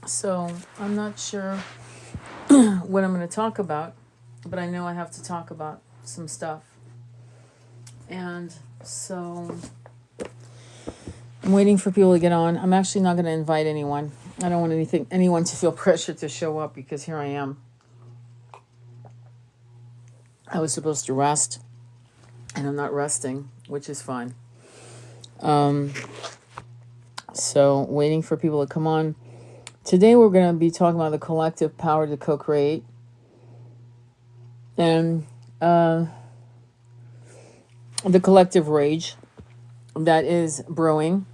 So I'm not sure what I'm going to talk about, but I know I have to talk about some stuff. And so I'm waiting for people to get on. I'm actually not going to invite anyone. I don't want anyone to feel pressured to show up because here I am. I was supposed to rest, and I'm not resting, which is fine. So waiting for people to come on. Today we're going to be talking about the collective power to co-create, and the collective rage that is brewing.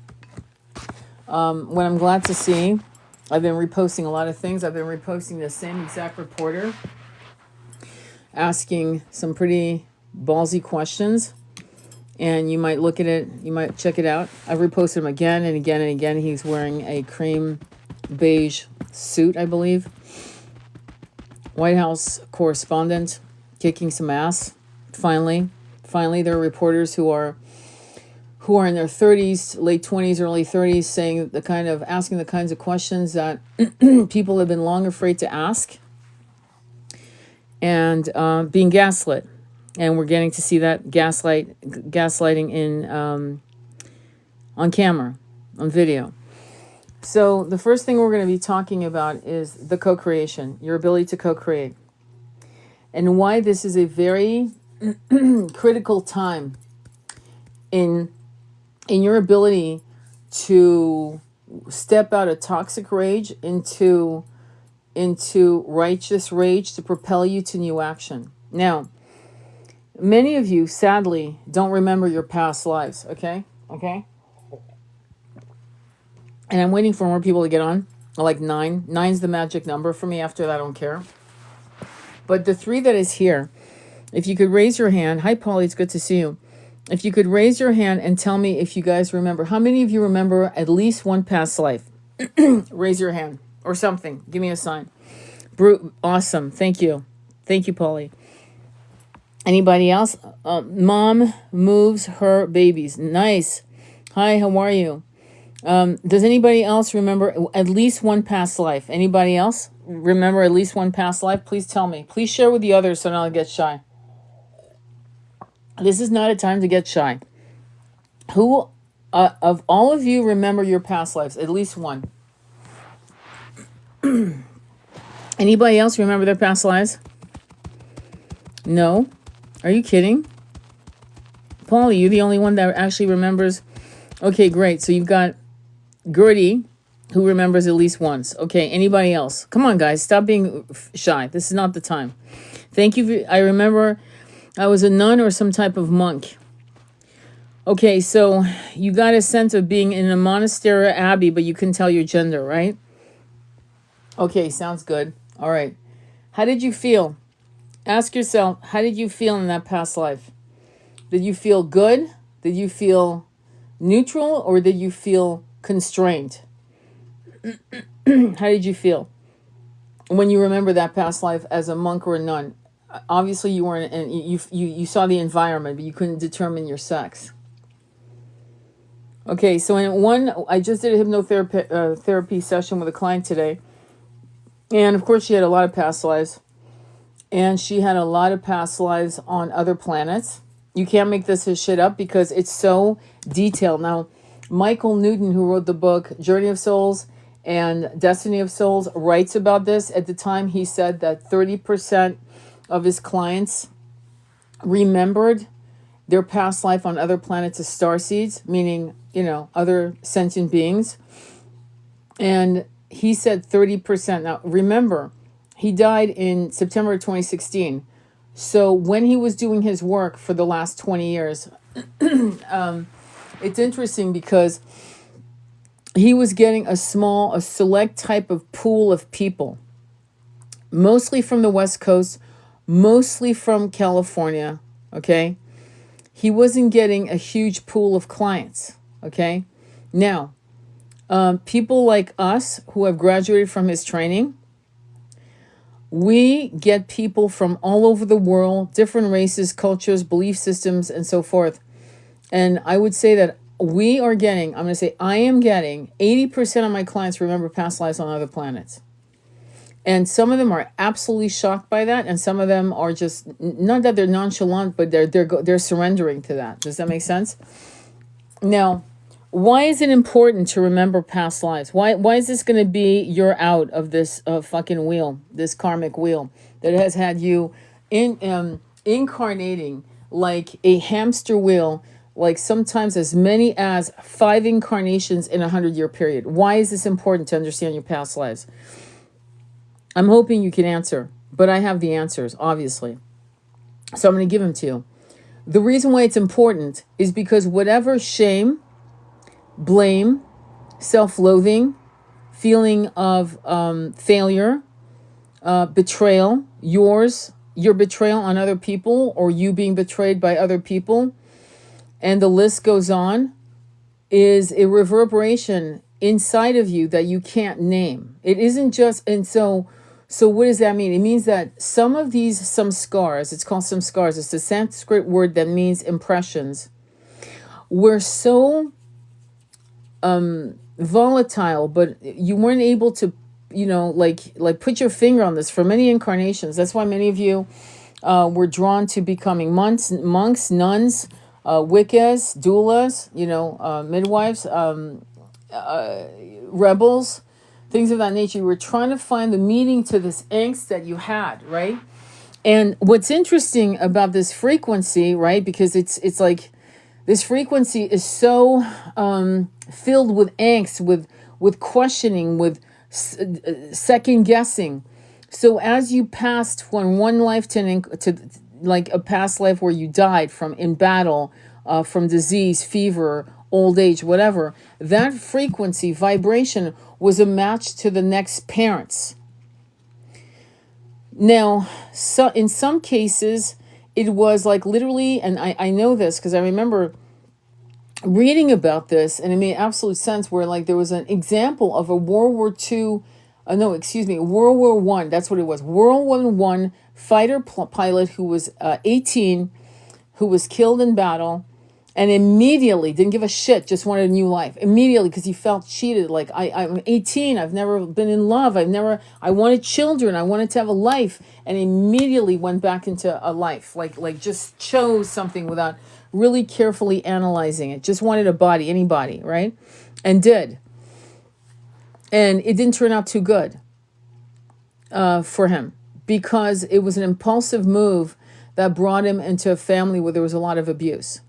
What I'm glad to see, I've been reposting a lot of things. I've been reposting the same exact reporter, asking some pretty ballsy questions. And you might look at it, you might check it out. I've reposted him again and again and again. He's wearing a cream beige suit, I believe. White House correspondent, kicking some ass. Finally, there are reporters who are in their 30s, late 20s, early 30s, saying asking the kinds of questions that people have been long afraid to ask, and being gaslit. And we're getting to see that gaslighting in on camera, on video. So the first thing we're going to be talking about is the co-creation, your ability to co-create, and why this is a very critical time in your ability to step out of toxic rage into righteous rage to propel you to new action. Now, many of you, sadly, don't remember your past lives, okay? And I'm waiting for more people to get on. I like 9. 9's the magic number for me. After that, I don't care. But the 3 that is here, if you could raise your hand. Hi, Polly, it's good to see you. If you could raise your hand and tell me if you guys remember. How many of you remember at least one past life? Raise your hand or something. Give me a sign. Awesome. Thank you. Thank you, Polly. Anybody else? Mom moves her babies. Nice. Hi, how are you? Does anybody else remember at least one past life? Anybody else remember at least one past life? Please tell me. Please share with the others so I don't get shy. This is not a time to get shy. Who of all of you remember your past lives? At least one. Anybody else remember their past lives? No? Are you kidding? Paulie, you're the only one that actually remembers. Okay, great. So you've got Gertie, who remembers at least once. Okay, anybody else? Come on, guys. Stop being shy. This is not the time. Thank you. I remember I was a nun or some type of monk. Okay, so you got a sense of being in a monastery or abbey, but you couldn't tell your gender, right? Okay, sounds good. All right. How did you feel? Ask yourself, how did you feel in that past life? Did you feel good? Did you feel neutral? Or did you feel constrained? How did you feel when you remember that past life as a monk or a nun? Obviously, you weren't, and you saw the environment, but you couldn't determine your sex. Okay, so in one, I just did a hypnotherapy therapy session with a client today, and of course, she had a lot of past lives, and she had a lot of past lives on other planets. You can't make this shit up because it's so detailed. Now, Michael Newton, who wrote the book Journey of Souls and Destiny of Souls, writes about this. At the time, he said that 30% of his clients remembered their past life on other planets as starseeds, meaning, other sentient beings. And he said 30%. Now, remember, he died in September 2016. So when he was doing his work for the last 20 years, it's interesting because he was getting a select type of pool of people, mostly from the West Coast, mostly from California, okay? He wasn't getting a huge pool of clients, okay? Now, people like us who have graduated from his training, we get people from all over the world, different races, cultures, belief systems, and so forth. And I would say that we are getting, I'm going to say, I am getting 80% of my clients remember past lives on other planets. And some of them are absolutely shocked by that, and some of them are just, not that they're nonchalant, but they're surrendering to that. Does that make sense? Now, why is it important to remember past lives? Why is this going to be your out of this fucking wheel, this karmic wheel that has had you incarnating like a hamster wheel, like sometimes as many as 5 incarnations in a 100-year period? Why is this important to understand your past lives? I'm hoping you can answer, but I have the answers, obviously. So I'm going to give them to you. The reason why it's important is because whatever shame, blame, self-loathing, feeling of failure, betrayal, your betrayal on other people, or you being betrayed by other people, and the list goes on, is a reverberation inside of you that you can't name. It isn't just, and so what does that mean? It means that some scars, it's called some scars, it's a Sanskrit word that means impressions, were so volatile, but you weren't able to, like put your finger on this for many incarnations. That's why many of you were drawn to becoming monks, nuns, Wiccas, doulas, midwives, rebels, things of that nature. You were trying to find the meaning to this angst that you had, right? And what's interesting about this frequency, right? Because it's like this frequency is so filled with angst, with questioning, with second guessing. So as you passed from one life to like a past life where you died in battle, from disease, fever, old age, whatever, that frequency, vibration was a match to the next parents. Now, so in some cases, it was like literally, and I know this because I remember reading about this, and it made absolute sense, where like there was an example of a World War One, that's what it was, World War One fighter pilot who was 18, who was killed in battle, and immediately didn't give a shit, just wanted a new life immediately because he felt cheated. Like, I'm 18, I've never been in love, I wanted children, I wanted to have a life, and immediately went back into a life, like just chose something without really carefully analyzing it, just wanted a body, any body, right? And did. And it didn't turn out too good for him, because it was an impulsive move that brought him into a family where there was a lot of abuse.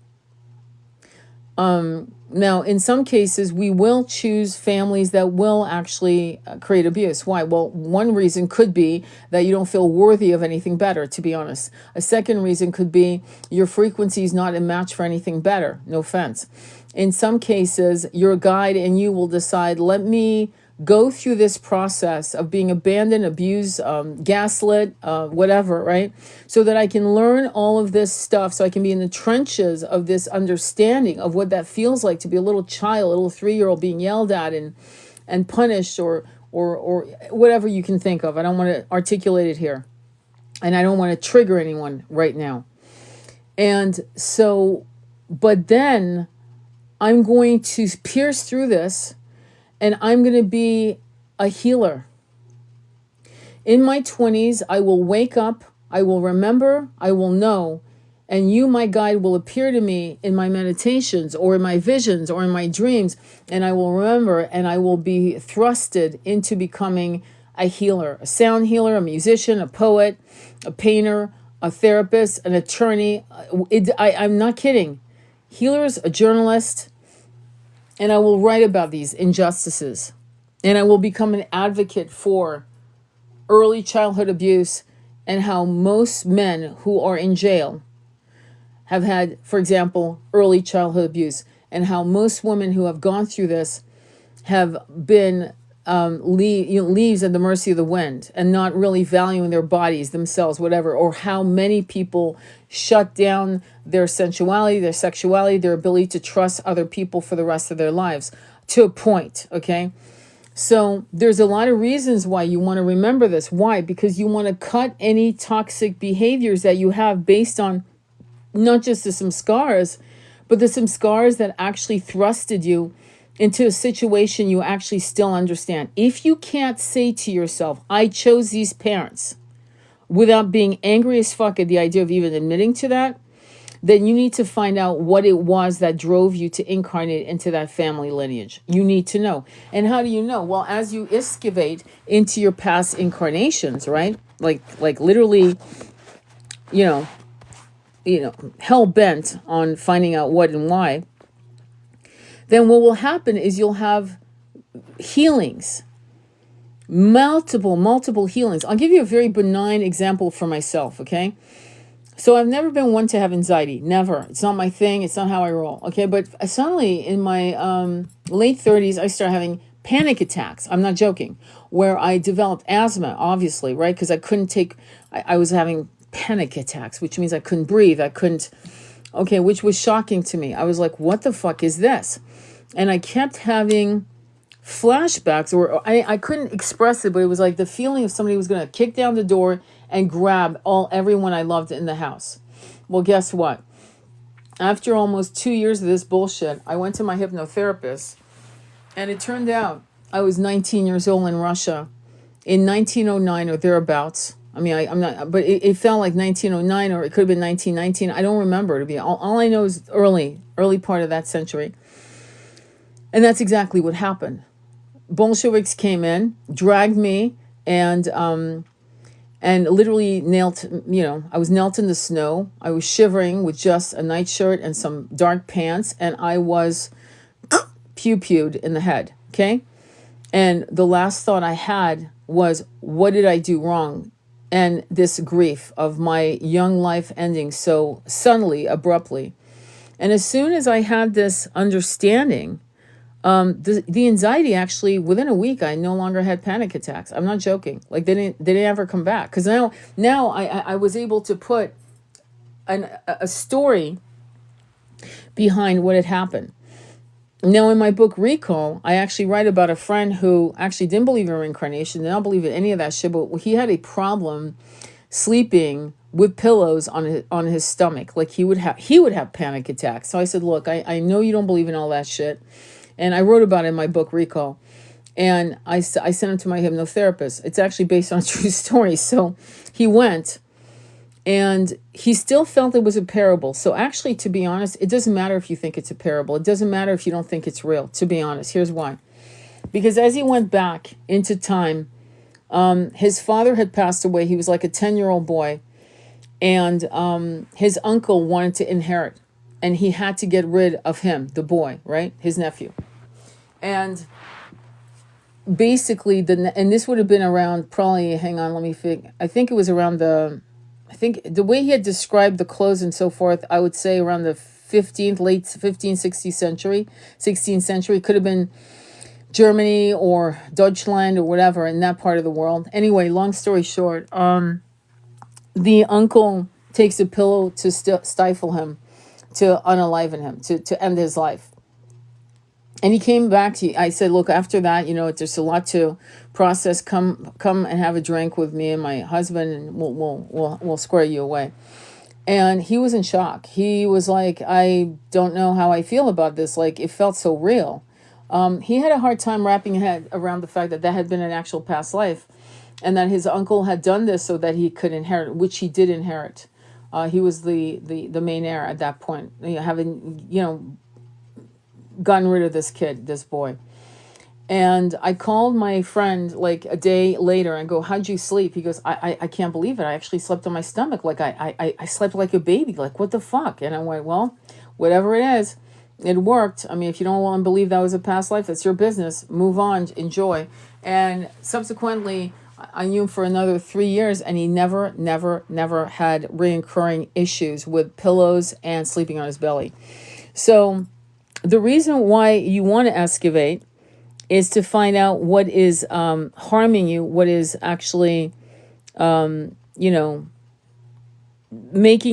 Now, in some cases, we will choose families that will actually create abuse. Why? Well, one reason could be that you don't feel worthy of anything better, to be honest. A second reason could be your frequency is not a match for anything better. No offense. In some cases, your guide and you will decide, let me go through this process of being abandoned, abused, gaslit, whatever, right? So that I can learn all of this stuff, so I can be in the trenches of this understanding of what that feels like to be a little child, a little 3-year-old being yelled at and punished, or whatever you can think of. I don't want to articulate it here, and I don't want to trigger anyone right now. And so, but then I'm going to pierce through this, and I'm going to be a healer. In my 20s, I will wake up, I will remember, I will know, and you, my guide, will appear to me in my meditations or in my visions or in my dreams, and I will remember, and I will be thrusted into becoming a healer, a sound healer, a musician, a poet, a painter, a therapist, an attorney. I'm not kidding. Healers, a journalist, and I will write about these injustices, and I will become an advocate for early childhood abuse, and how most men who are in jail have had, for example, early childhood abuse, and how most women who have gone through this have been leaves at the mercy of the wind, and not really valuing their bodies, themselves, whatever, or how many people shut down their sensuality, their sexuality, their ability to trust other people for the rest of their lives, to a point, okay? So there's a lot of reasons why you want to remember this. Why? Because you want to cut any toxic behaviors that you have based on not just some scars, but there's some scars that actually thrusted you into a situation you actually still understand. If you can't say to yourself, I chose these parents, without being angry as fuck at the idea of even admitting to that, then you need to find out what it was that drove you to incarnate into that family lineage. You need to know. And how do you know? Well, as you excavate into your past incarnations, right? Like literally, you know, hell bent on finding out what and why, then what will happen is you'll have healings, multiple healings. I'll give you a very benign example for myself, okay? So I've never been one to have anxiety, never. It's not my thing, it's not how I roll, okay? But suddenly in my late 30s, I started having panic attacks. I'm not joking. Where I developed asthma, obviously, right? Because I was having panic attacks, which means I couldn't breathe. Which was shocking to me. I was like, what the fuck is this? And I kept having flashbacks, or I couldn't express it, but it was like the feeling of somebody was going to kick down the door and grab everyone I loved in the house. Well, guess what? After almost 2 years of this bullshit, I went to my hypnotherapist, and it turned out I was 19 years old in Russia in 1909 or thereabouts. I mean, I'm not, but it felt like 1909, or it could have been 1919. I don't remember, to be all I know is early part of that century. And that's exactly what happened. Bolsheviks came in, dragged me, and literally I was knelt in the snow. I was shivering with just a nightshirt and some dark pants, and I was pew-pewed in the head, okay? And the last thought I had was, what did I do wrong? And this grief of my young life ending so suddenly, abruptly. And as soon as I had this understanding, the anxiety actually, within a week, I no longer had panic attacks. I'm not joking. Like they didn't ever come back. Because now I was able to put a story behind what had happened. Now, in my book Recall, I actually write about a friend who actually didn't believe in reincarnation, did not believe in any of that shit, but he had a problem sleeping with pillows on his stomach. Like he would have panic attacks. So I said, look, I know you don't believe in all that shit. And I wrote about it in my book Recall. And I sent him to my hypnotherapist. It's actually based on a true story. So he went, and he still felt it was a parable. So actually, to be honest, it doesn't matter if you think it's a parable. It doesn't matter if you don't think it's real, to be honest. Here's why. Because as he went back into time, his father had passed away. He was like a 10-year-old boy. And his uncle wanted to inherit. And he had to get rid of him, the boy, right? His nephew. And basically, and this would have been around probably, hang on, let me think. I think it was around I think the way he had described the clothes and so forth, I would say around the late 15th, 16th century, could have been Germany or Deutschland or whatever in that part of the world. Anyway, long story short, the uncle takes a pillow to stifle him, to unaliven him, to end his life. And he came back to, I said, look, after that, there's a lot to process. Come and have a drink with me and my husband, and we'll square you away. And he was in shock. He was like, I don't know how I feel about this. Like, it felt so real. He had a hard time wrapping his head around the fact that had been an actual past life, and that his uncle had done this so that he could inherit, which he did inherit. He was the main heir at that point, having, gotten rid of this boy. And I called my friend like a day later and go, how'd you sleep? He goes, I can't believe it. I actually slept on my stomach. Like I slept like a baby. Like, what the fuck? And I went, well, whatever it is, it worked. I mean, if you don't want to believe that was a past life, that's your business. Move on, enjoy. And subsequently, I knew him for another 3 years, and he never had reoccurring issues with pillows and sleeping on his belly. So the reason why you want to excavate is to find out what is harming you, what is actually, making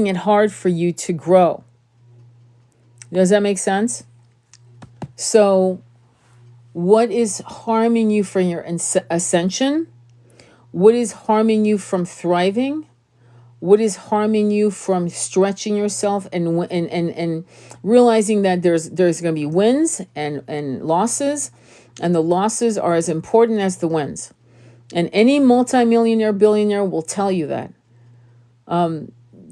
it hard for you to grow. Does that make sense? So what is harming you from your ascension? What is harming you from thriving? what is harming you from stretching yourself, and realizing that there's going to be wins and losses, and the losses are as important as the wins. And any multimillionaire, billionaire will tell you that.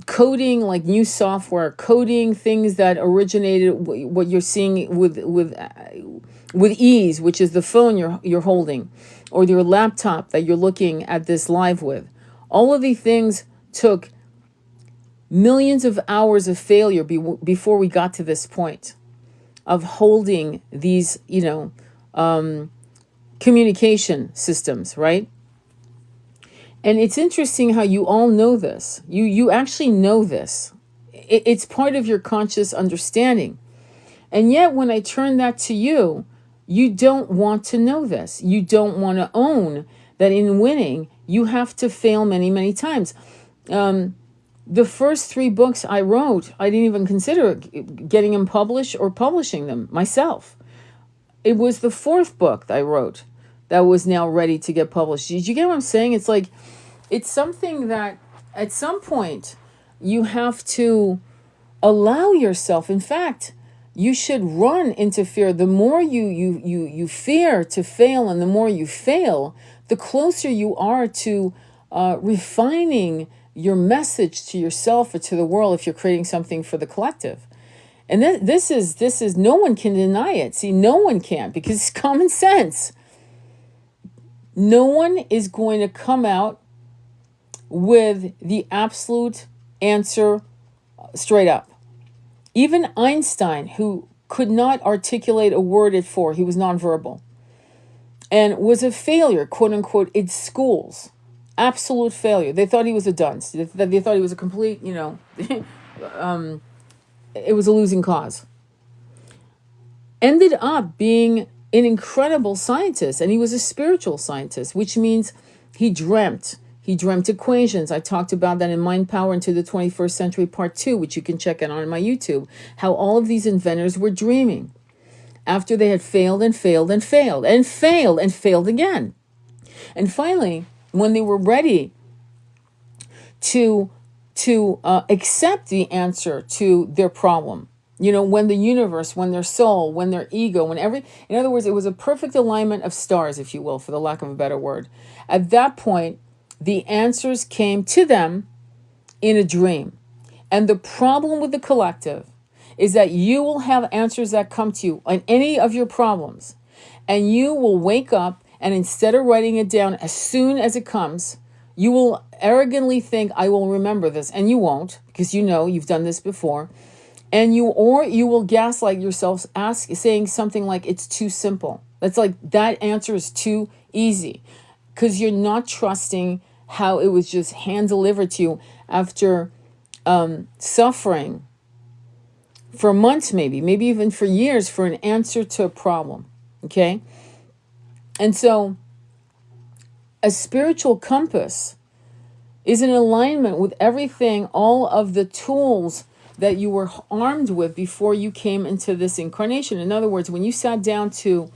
Coding, like new software, coding things that originated what you're seeing with ease, which is the phone you're holding, or your laptop that you're looking at this live with. All of these things took millions of hours of failure before we got to this point of holding these, communication systems, right? And it's interesting how you all know this. You actually know this. It's part of your conscious understanding. And yet when I turn that to you, you don't want to know this. You don't want to own that in winning, you have to fail many, many times. The first 3 books I wrote, I didn't even consider getting them published or publishing them myself. It was the 4th book that I wrote that was now ready to get published. Did you get what I'm saying? It's like, it's something that at some point you have to allow yourself. In fact, you should run into fear. The more you fear to fail, and the more you fail, the closer you are to refining your message to yourself or to the world if you're creating something for the collective. And this is no one can deny it. See, no one can, because it's common sense. No one is going to come out with the absolute answer straight up. Even Einstein, who could not articulate a word at 4, he was nonverbal, and was a failure, quote unquote, in schools. Absolute failure. They thought he was a dunce. They thought he was a complete, it was a losing cause. Ended up being an incredible scientist, and he was a spiritual scientist, which means he dreamt. He dreamt equations. I talked about that in Mind Power into the 21st Century Part 2, which you can check out on my YouTube, how all of these inventors were dreaming after they had failed and failed and failed and failed and failed again. And finally, when they were ready to accept the answer to their problem, when the universe, when their soul, when their ego, in other words, it was a perfect alignment of stars, if you will, for the lack of a better word. At that point, the answers came to them in a dream. And the problem with the collective is that you will have answers that come to you on any of your problems. And you will wake up, and instead of writing it down as soon as it comes, you will arrogantly think, I will remember this. And you won't, because you've done this before. And you will gaslight yourself, saying something like, it's too simple. That's like, that answer is too easy. Because you're not trusting how it was just hand delivered to you after suffering for months, maybe even for years, for an answer to a problem. Okay? And so a spiritual compass is in alignment with everything, all of the tools that you were armed with before you came into this incarnation. In other words, when you sat down to,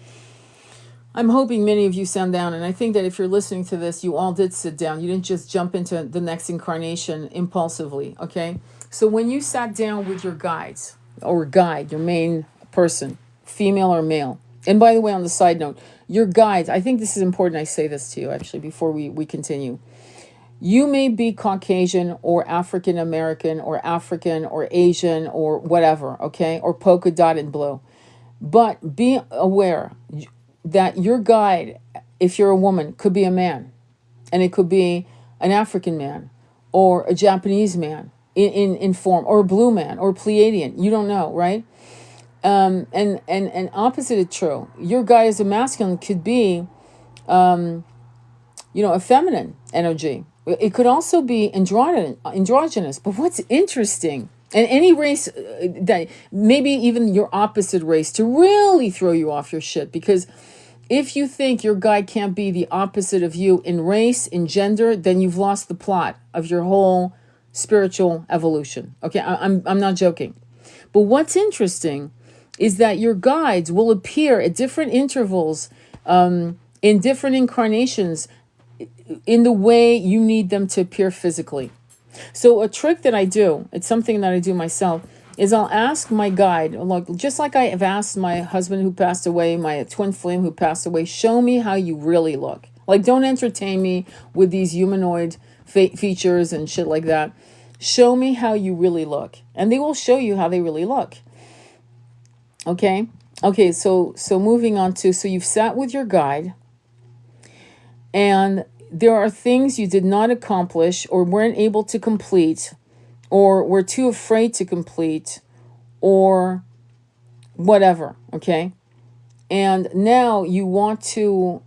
I'm hoping many of you sat down, and I think that if you're listening to this, you all did sit down. You didn't just jump into the next incarnation impulsively, okay? So when you sat down with your guides, or guide, your main person, female or male, and by the way, on the side note, your guides, I think this is important I say this to you, actually, before we continue. You may be Caucasian or African American or African or Asian or whatever, okay? Or polka dot in blue. But be aware that your guide, if you're a woman, could be a man. And it could be an African man or a Japanese man in form, or a blue man or Pleiadian. You don't know, right? And opposite is true. Your guide as a masculine could be, a feminine energy. It could also be androgynous. But what's interesting, and any race that maybe even your opposite race, to really throw you off your shit, because if you think your guide can't be the opposite of you in race, in gender, then you've lost the plot of your whole spiritual evolution. Okay, I'm not joking. But what's interesting is that your guides will appear at different intervals, in different incarnations, in the way you need them to appear physically. So a trick that I do, it's something that I do myself, is I'll ask my guide, like just like I have asked my husband who passed away, my twin flame who passed away, show me how you really look. Like, don't entertain me with these humanoid features and shit like that. Show me how you really look, and they will show you how they really look. Okay. Okay. So moving on to, so you've sat with your guide, and there are things you did not accomplish or weren't able to complete, or were too afraid to complete, or whatever. Okay. And now you want to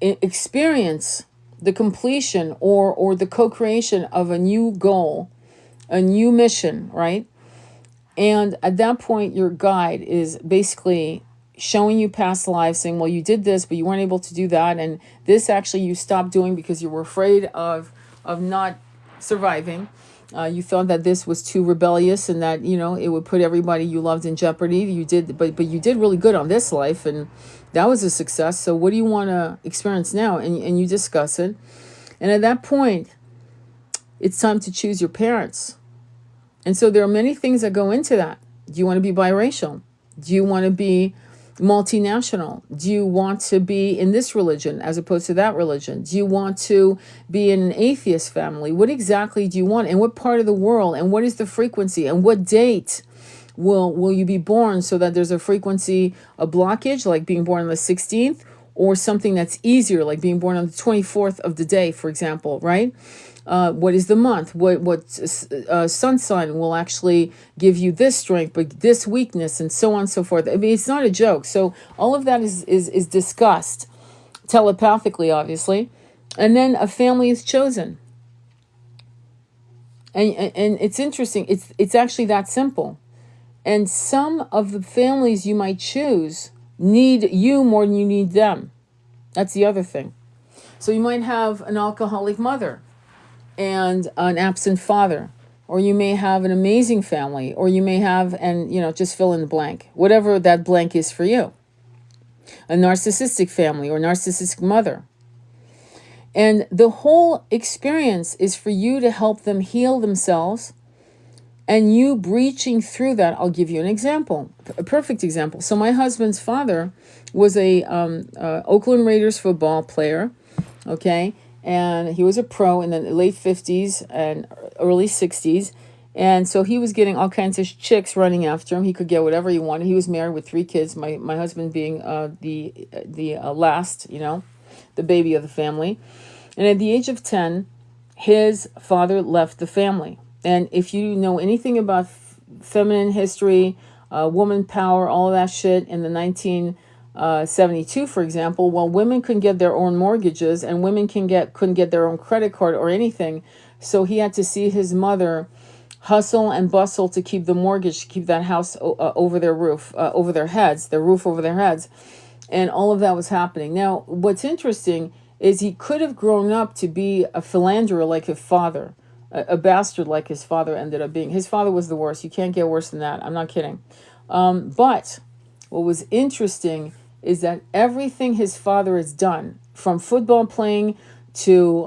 experience the completion or the co-creation of a new goal, a new mission, right? And at that point, your guide is basically showing you past lives, saying, well, you did this, but you weren't able to do that. And this actually you stopped doing because you were afraid of not surviving. You thought that this was too rebellious and that, it would put everybody you loved in jeopardy. You did, but you did really good on this life, and that was a success. So what do you want to experience now? And you discuss it. And at that point, it's time to choose your parents. And so there are many things that go into that. Do you want to be biracial? Do you want to be multinational? Do you want to be in this religion as opposed to that religion? Do you want to be in an atheist family? What exactly do you want? And what part of the world? And what is the frequency? And what date will you be born, so that there's a frequency, a blockage, like being born on the 16th, or something that's easier, like being born on the 24th of the day, for example, right? What is the month? What sun sign will actually give you this strength, but this weakness, and so on and so forth. I mean, it's not a joke. So all of that is discussed telepathically, obviously, and then a family is chosen. And it's interesting. It's actually that simple. And some of the families you might choose need you more than you need them. That's the other thing. So you might have an alcoholic mother and an absent father, or you may have an amazing family, or you may have, and just fill in the blank, whatever that blank is for you, a narcissistic family or narcissistic mother. And the whole experience is for you to help them heal themselves, and you breaching through that. I'll give you an example, a perfect example. So my husband's father was a Oakland Raiders football player, okay? And he was a pro in the late 50s and early 60s. And so he was getting all kinds of chicks running after him. He could get whatever he wanted. He was married with 3 kids, my husband being the last, the baby of the family. And at the age of 10, his father left the family. And if you know anything about feminine history, woman power, all of that shit in the 1972, for example, well, women couldn't get their own mortgages, and women couldn't get their own credit card or anything. So he had to see his mother hustle and bustle to keep the mortgage, to keep that house over their roof, over their heads, their roof over their heads. And all of that was happening. Now, what's interesting is he could have grown up to be a philanderer like his father, a bastard like his father ended up being. His father was the worst. You can't get worse than that. I'm not kidding. But what was interesting is that everything his father has done, from football playing to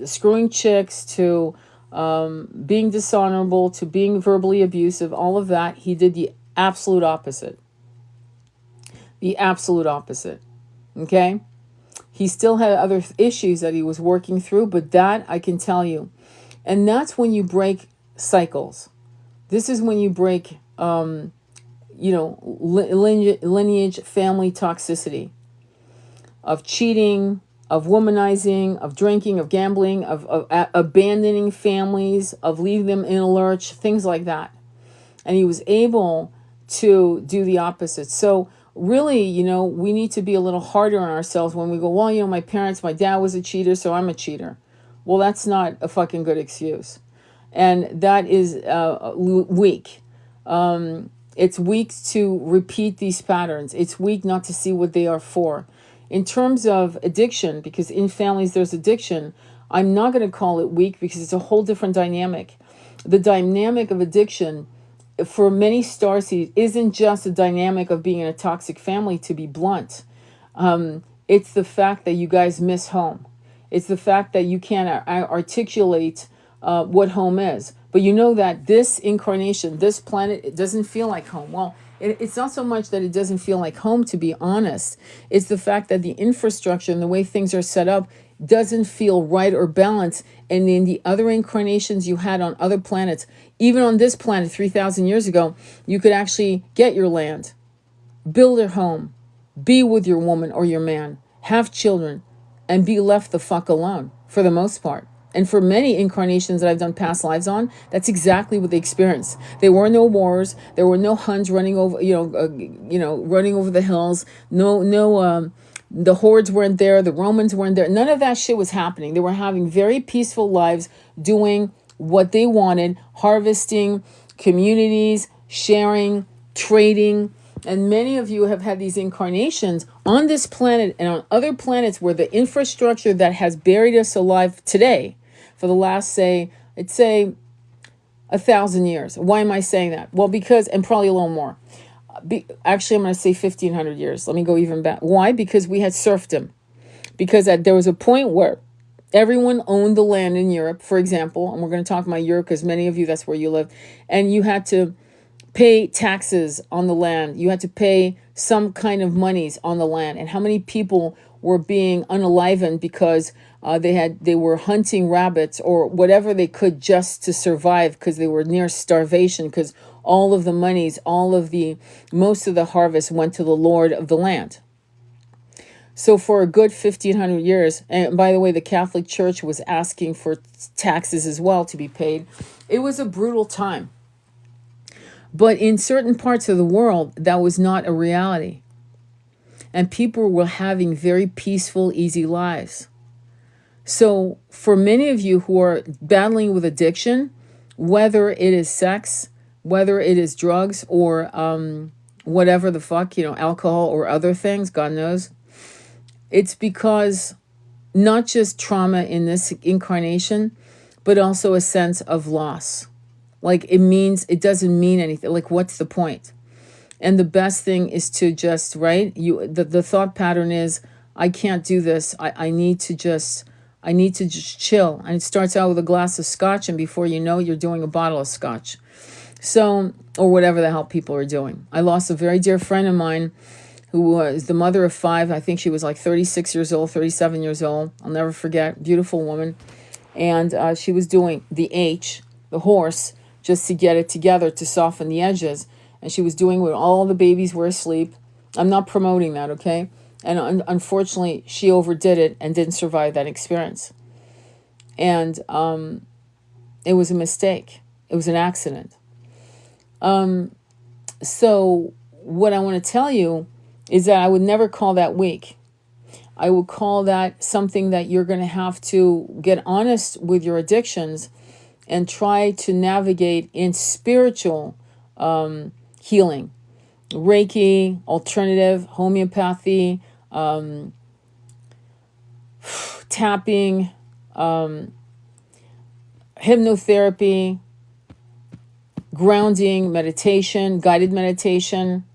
screwing chicks to being dishonorable to being verbally abusive, all of that, he did the absolute opposite. The absolute opposite. Okay? He still had other issues that he was working through, but that I can tell you. And that's when you break cycles. This is when you break, lineage, family toxicity, of cheating, of womanizing, of drinking, of gambling, of abandoning families, of leaving them in a lurch, things like that. And he was able to do the opposite. So really, we need to be a little harder on ourselves when we go, well, my dad was a cheater, so I'm a cheater. Well, that's not a fucking good excuse. And that is weak. It's weak to repeat these patterns. It's weak not to see what they are for. In terms of addiction, because in families there's addiction, I'm not going to call it weak because it's a whole different dynamic. The dynamic of addiction for many starseeds isn't just a dynamic of being in a toxic family, to be blunt. It's the fact that you guys miss home. It's the fact that you can't articulate what home is. But you know that this incarnation, this planet, it doesn't feel like home. Well, it's not so much that it doesn't feel like home, to be honest. It's the fact that the infrastructure and the way things are set up doesn't feel right or balanced. And in the other incarnations you had on other planets, even on this planet 3,000 years ago, you could actually get your land, build a home, be with your woman or your man, have children, and be left the fuck alone for the most part. And for many incarnations that I've done past lives on, that's exactly what they experienced. There were no wars. There were no Huns running over, running over the hills. The hordes weren't there. The Romans weren't there. None of that shit was happening. They were having very peaceful lives, doing what they wanted, harvesting, communities, sharing, trading. And many of you have had these incarnations on this planet and on other planets where the infrastructure that has buried us alive today for the last, say 1,000 years. Why am I saying that? Well, because, and probably a little more. Actually, I'm going to say 1,500 years. Let me go even back. Why? Because we had serfdom. Because there was a point where everyone owned the land in Europe, for example, and we're going to talk about Europe because many of you, that's where you live, and you had to pay taxes on the land. You had to pay some kind of monies on the land. And how many people were being unalivened because they were hunting rabbits or whatever they could just to survive because they were near starvation, because all of the monies, most of the harvest went to the Lord of the land. So for a good 1,500 years, and by the way, the Catholic Church was asking for taxes as well to be paid. It was a brutal time. But in certain parts of the world, that was not a reality. And people were having very peaceful, easy lives. So for many of you who are battling with addiction, whether it is sex, whether it is drugs, or whatever the fuck, alcohol or other things, God knows, it's because not just trauma in this incarnation, but also a sense of loss. Like it doesn't mean anything. Like, what's the point? And the best thing is to just, right? The thought pattern is, I can't do this. I need to just chill. And it starts out with a glass of scotch, and before you know, you're doing a bottle of scotch. So, or whatever the hell people are doing. I lost a very dear friend of mine who was the mother of 5. I think she was like 36 years old, 37 years old. I'll never forget. Beautiful woman. And she was doing the horse, just to get it together to soften the edges. And she was doing when all the babies were asleep. I'm not promoting that, okay? And unfortunately, she overdid it and didn't survive that experience. And it was a mistake. It was an accident. So what I want to tell you is that I would never call that weak. I would call that something that you're going to have to get honest with your addictions and try to navigate in spiritual healing. Reiki, alternative, homeopathy, tapping, hypnotherapy, grounding, meditation, guided meditation,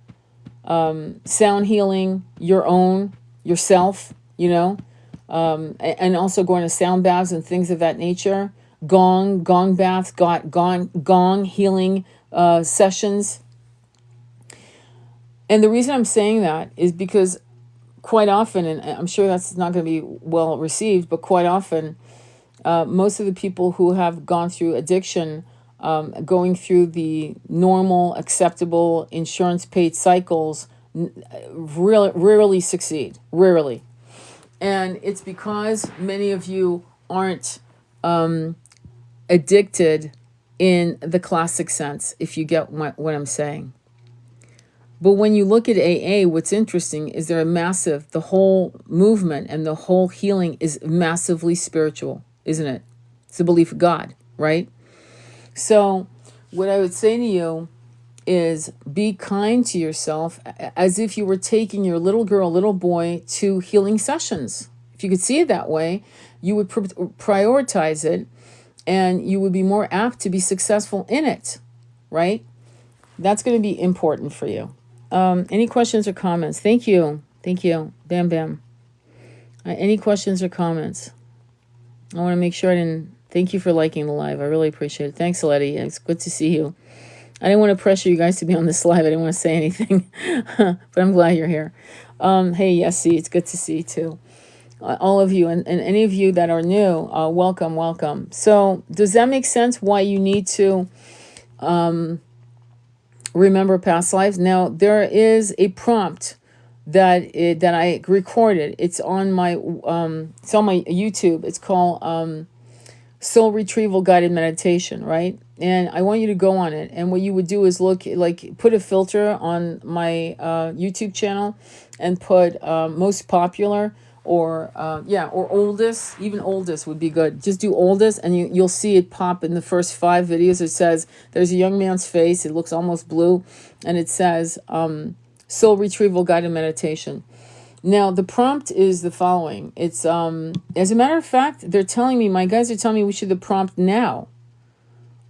sound healing, yourself, and also going to sound baths and things of that nature. Gong baths, gong healing sessions. And the reason I'm saying that is because quite often, and I'm sure that's not going to be well received, but quite often, most of the people who have gone through addiction, going through the normal, acceptable, insurance-paid cycles, rarely succeed. Rarely. And it's because many of you aren't addicted in the classic sense, if you get what I'm saying. But when you look at AA, what's interesting is the whole movement and the whole healing is massively spiritual, isn't it? It's the belief of God, right? So what I would say to you is be kind to yourself as if you were taking your little girl, little boy to healing sessions. If you could see it that way, you would prioritize it and you would be more apt to be successful in it, right? That's going to be important for you. Any questions or comments? Thank you. Bam, bam. Any questions or comments? I want to make sure I didn't Thank you for liking the live. I really appreciate it. Thanks, Letty. It's good to see you. I didn't want to pressure you guys to be on this live. I didn't want to say anything, but I'm glad you're here. Hey, Yessie, it's good to see you too. All of you and any of you that are new, welcome, welcome. So does that make sense why you need to remember past lives? Now, there is a prompt that I recorded. It's on my YouTube. It's called Soul Retrieval Guided Meditation, right? And I want you to go on it. And what you would do is put a filter on my YouTube channel and put most popular or oldest. Even oldest would be good. Just do oldest, and you'll see it pop in the first 5 videos. It says there's a young man's face. It looks almost blue, and it says Soul Retrieval Guided Meditation. Now, the prompt is the following. It's, as a matter of fact, my guys are telling me we should do the prompt now.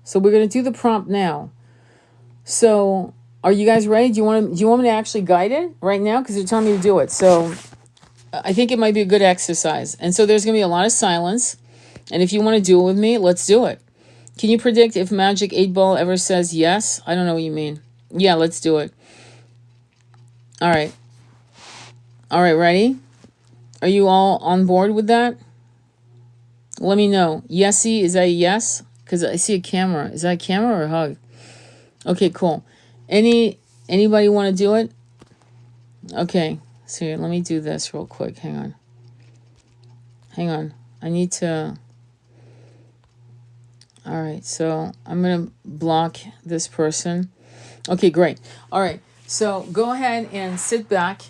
So we're going to do the prompt now. So are you guys ready? Do you want me to actually guide it right now? Because they're telling me to do it. So I think it might be a good exercise. And so there's going to be a lot of silence. And if you want to do it with me, let's do it. Can you predict if Magic 8 Ball ever says yes? I don't know what you mean. Yeah, let's do it. All right. All right, ready? Are you all on board with that? Let me know. Yesy, is that a yes? Because I see a camera. Is that a camera or a hug? Okay, cool. Anybody want to do it? Okay. So here, let me do this real quick. Hang on. I need to... All right, so I'm going to block this person. Okay, great. All right, so go ahead and sit back.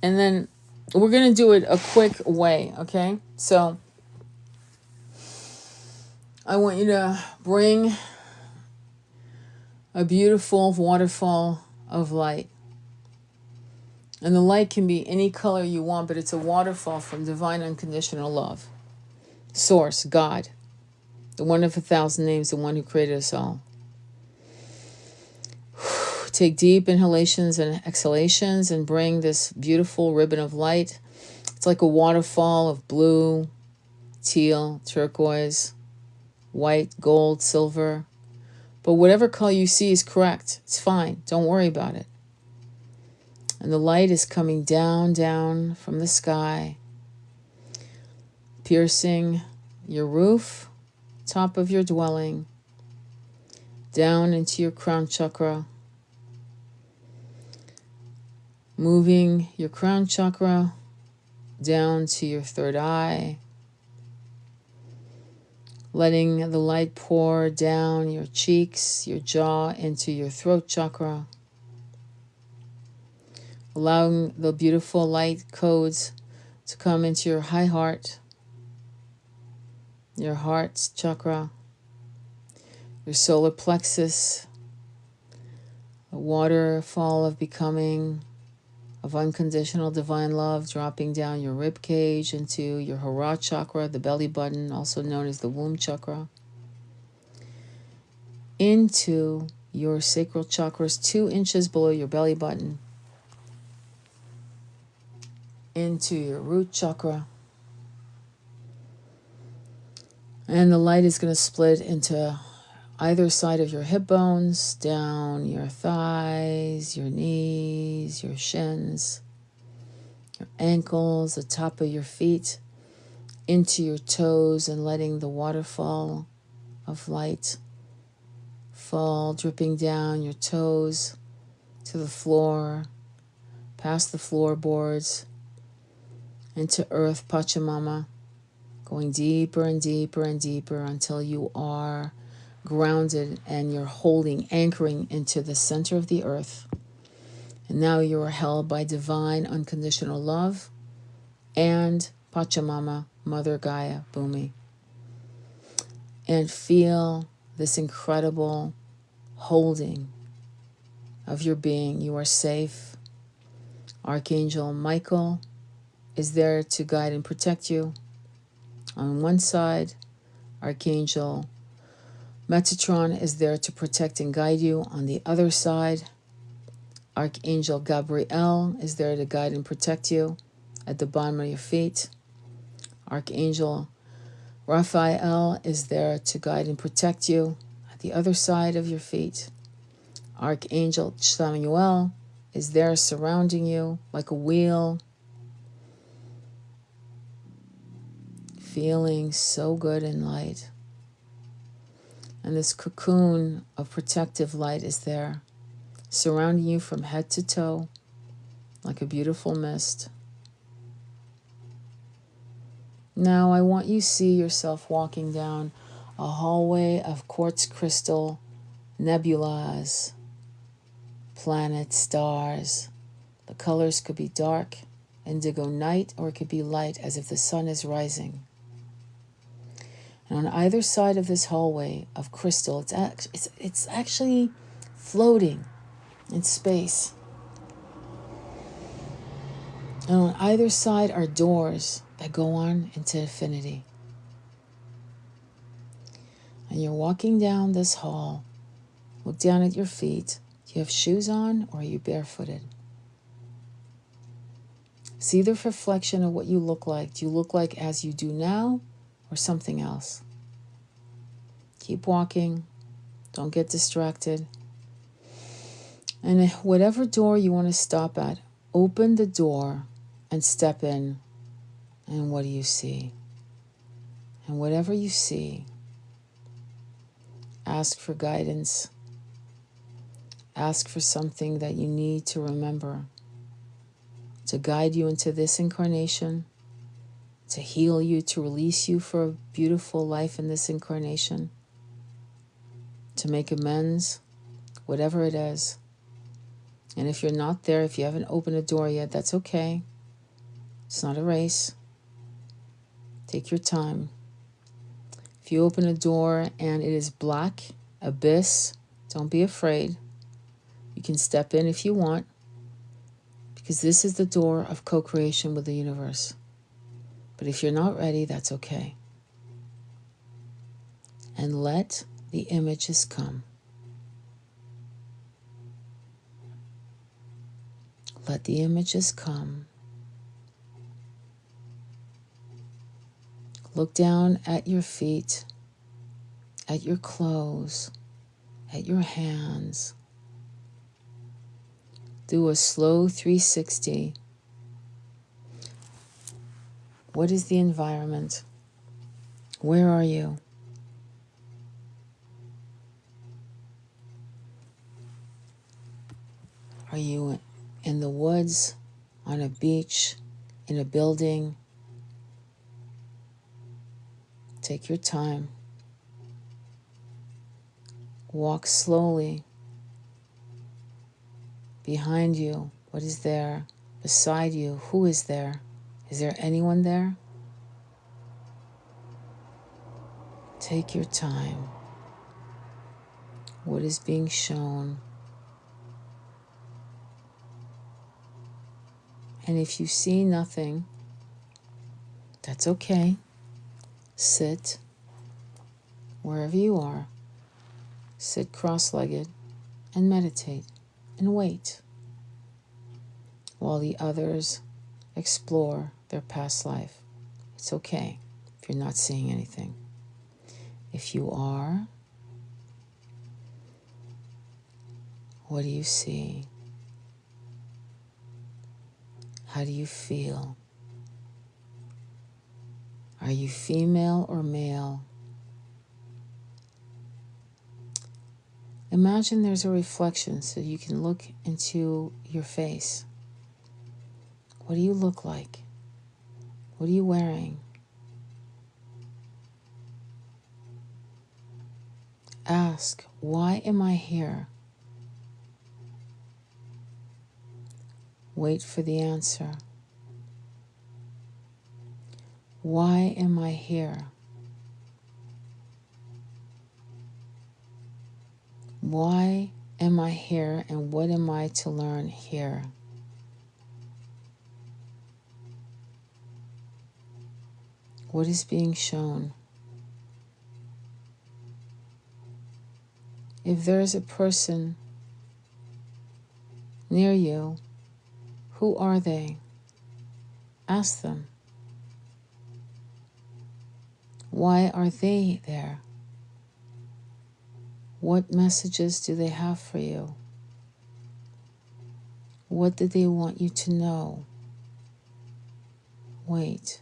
And then we're going to do it a quick way, okay? So I want you to bring a beautiful waterfall of light. And the light can be any color you want, but it's a waterfall from divine unconditional love. Source, God, the one of 1,000 names, the one who created us all. Take deep inhalations and exhalations and bring this beautiful ribbon of light. It's like a waterfall of blue, teal, turquoise, white, gold, silver. But whatever color you see is correct. It's fine. Don't worry about it. And the light is coming down, down from the sky, piercing your roof, top of your dwelling, down into your crown chakra, moving your crown chakra down to your third eye, letting the light pour down your cheeks, your jaw, into your throat chakra, allowing the beautiful light codes to come into your high heart, your heart chakra, your solar plexus, a waterfall of becoming, of unconditional divine love dropping down your rib cage into your Hara chakra, the belly button, also known as the womb chakra, into your sacral chakras 2 inches below your belly button, into your root chakra. And the light is going to split into either side of your hip bones, down your thighs, your knees, your shins, your ankles, the top of your feet, into your toes, and letting the waterfall of light fall, dripping down your toes to the floor, past the floorboards, into Earth, Pachamama, going deeper and deeper and deeper until you are grounded and you're anchoring into the center of the earth. And now you are held by divine unconditional love and Pachamama, Mother Gaia, Bhumi. And feel this incredible holding of your being. You are safe. Archangel Michael is there to guide and protect you. On one side, Archangel Metatron is there to protect and guide you. On the other side, Archangel Gabriel is there to guide and protect you at the bottom of your feet. Archangel Raphael is there to guide and protect you at the other side of your feet. Archangel Samuel is there surrounding you like a wheel, feeling so good and light. And this cocoon of protective light is there, surrounding you from head to toe like a beautiful mist. Now I want you to see yourself walking down a hallway of quartz crystal, nebulas, planets, stars. The colors could be dark, indigo night, or it could be light as if the sun is rising. And on either side of this hallway of crystal, it's actually floating in space. And on either side are doors that go on into infinity. And you're walking down this hall. Look down at your feet. Do you have shoes on or are you barefooted? See the reflection of what you look like. Do you look like as you do now or something else? Keep walking. Don't get distracted. And whatever door you want to stop at, open the door and step in. And what do you see? And whatever you see, ask for guidance. Ask for something that you need to remember to guide you into this incarnation, to heal you, to release you for a beautiful life in this incarnation, to make amends, whatever it is. And if you're not there, if you haven't opened a door yet, that's okay. It's not a race. Take your time. If you open a door and it is black, abyss, don't be afraid. You can step in if you want, because this is the door of co-creation with the universe. But if you're not ready, that's okay. And let the images come. Let the images come. Look down at your feet, at your clothes, at your hands. Do a slow 360. What is the environment? Where are you? Are you in the woods, on a beach, in a building? Take your time. Walk slowly. Behind you, what is there? Beside you, who is there? Is there anyone there? Take your time. What is being shown? And if you see nothing, that's okay. Sit wherever you are. Sit cross-legged and meditate and wait while the others explore their past life. It's okay if you're not seeing anything. If you are, what do you see? How do you feel? Are you female or male? Imagine there's a reflection so you can look into your face. What do you look like? What are you wearing? Ask, why am I here? Wait for the answer. Why am I here? Why am I here and what am I to learn here? What is being shown? If there is a person near you. Who are they? Ask them. Why are they there? What messages do they have for you? What do they want you to know? Wait.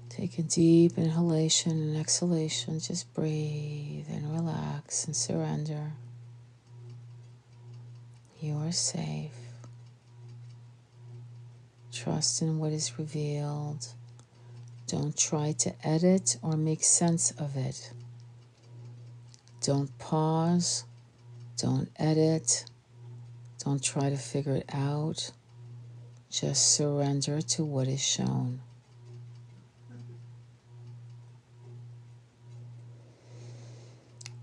Take a deep inhalation and exhalation. Just breathe and relax and surrender. You are safe. Trust in what is revealed. Don't try to edit or make sense of it. Don't pause. Don't edit. Don't try to figure it out. Just surrender to what is shown.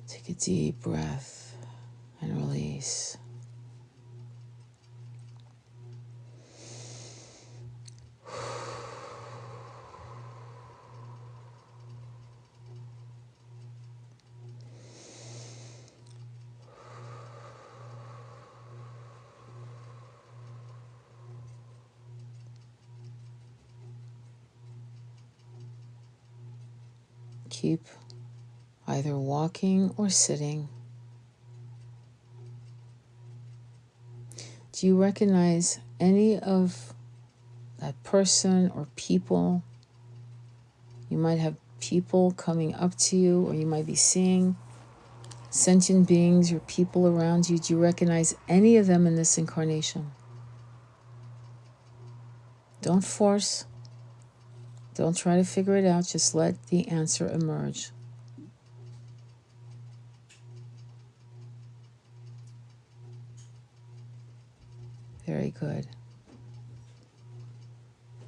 Take a deep breath and release. Keep either walking or sitting. Do you recognize any of that person or people? You might have people coming up to you, or you might be seeing sentient beings or people around you. Do you recognize any of them in this incarnation? Don't force. Don't try to figure it out. Just let the answer emerge. Very good.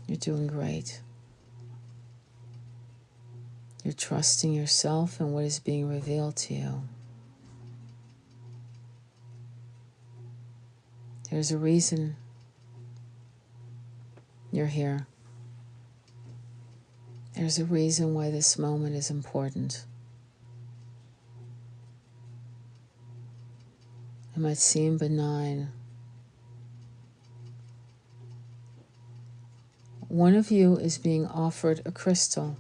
You're doing great. You're trusting yourself and what is being revealed to you. There's a reason you're here. There's a reason why this moment is important. It might seem benign. One of you is being offered a crystal.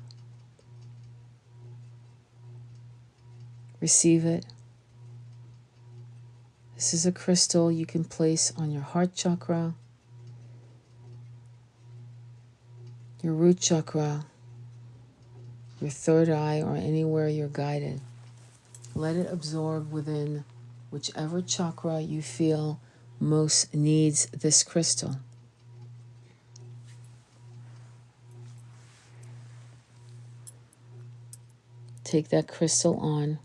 Receive it. This is a crystal you can place on your heart chakra, your root chakra, your third eye, or anywhere you're guided. Let it absorb within whichever chakra you feel most needs this crystal. Take that crystal on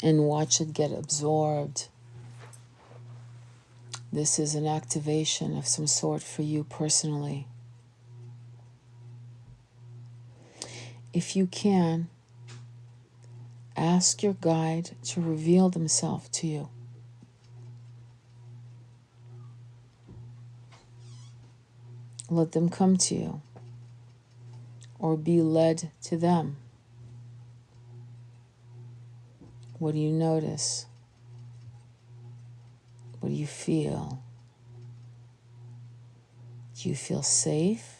and watch it get absorbed. This is an activation of some sort for you personally. If you can, ask your guide to reveal themselves to you. Let them come to you, or be led to them. What do you notice? What do you feel? Do you feel safe?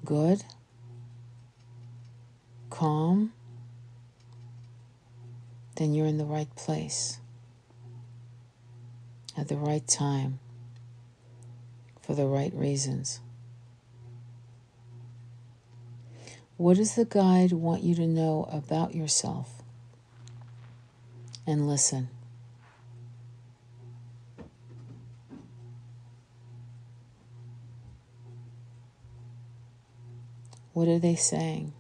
Good? Calm? Then you're in the right place at the right time for the right reasons. What does the guide want you to know about yourself? And listen. What are they saying?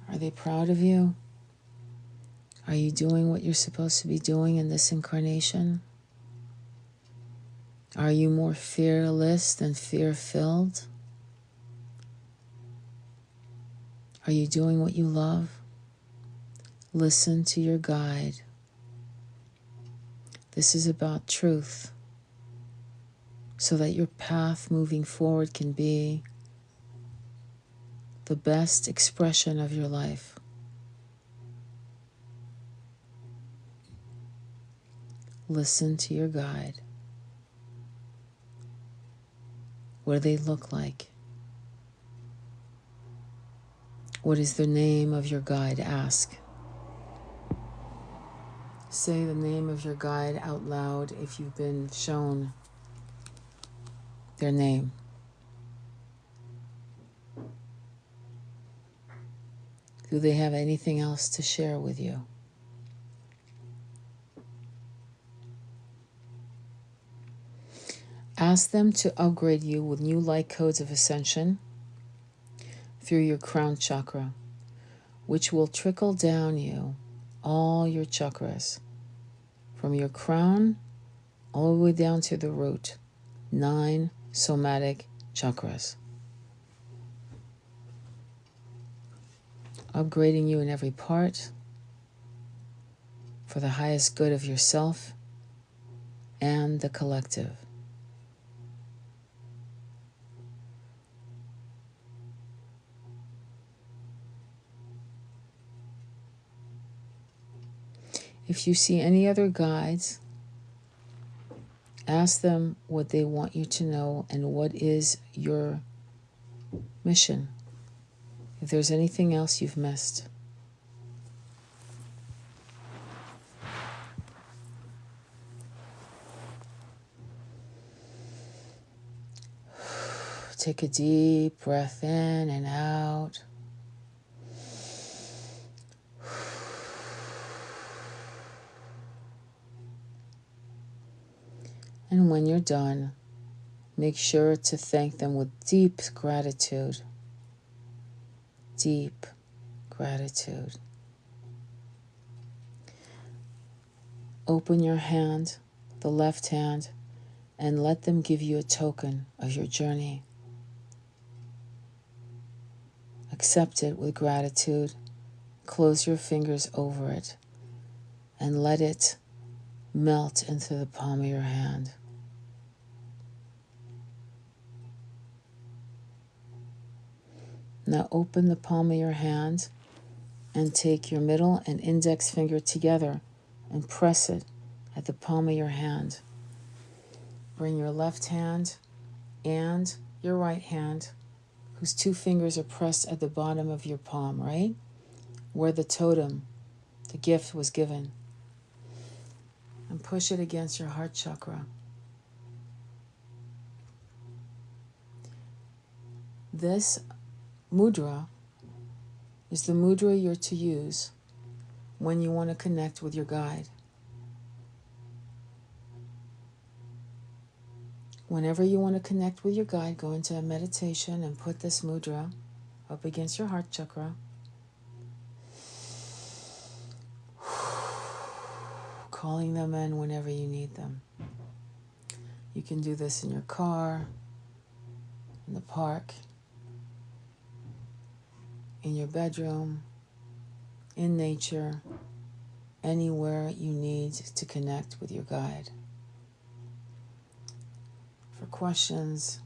Are they proud of you? Are you doing what you're supposed to be doing in this incarnation? Are you more fearless than fear-filled? Are you doing what you love? Listen to your guide. This is about truth. so that your path moving forward can be the best expression of your life. Listen to your guide. What do they look like? What is the name of your guide? Ask. Say the name of your guide out loud if you've been shown their name. Do they have anything else to share with you? Ask them to upgrade you with new light codes of ascension through your crown chakra, which will trickle down you, all your chakras, from your crown all the way down to the root, 9 somatic chakras. Upgrading you in every part for the highest good of yourself and the collective. If you see any other guides, ask them what they want you to know and what is your mission. If there's anything else you've missed. Take a deep breath in and out. And when you're done, make sure to thank them with deep gratitude. Deep gratitude. Open your hand, the left hand, and let them give you a token of your journey. Accept it with gratitude. Close your fingers over it and let it melt into the palm of your hand. Now open the palm of your hand and take your middle and index finger together and press it at the palm of your hand. Bring your left hand and your right hand, whose 2 fingers are pressed at the bottom of your palm, right? Where the totem, the gift, was given. And push it against your heart chakra. This mudra is the mudra you're to use when you want to connect with your guide. Whenever you want to connect with your guide, go into a meditation and put this mudra up against your heart chakra. Calling them in whenever you need them. You can do this in your car, in the park, in your bedroom, in nature, anywhere you need to connect with your guide. For questions,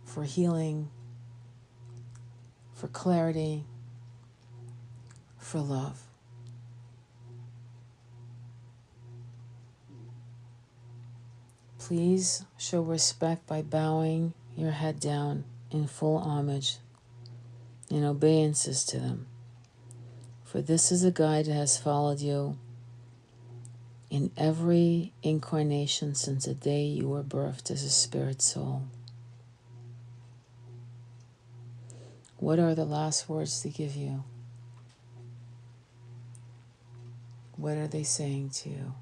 for healing, for clarity, for love. Please show respect by bowing your head down in full homage and obeisances to them. For this is a guide that has followed you in every incarnation since the day you were birthed as a spirit soul. What are the last words they give you? What are they saying to you?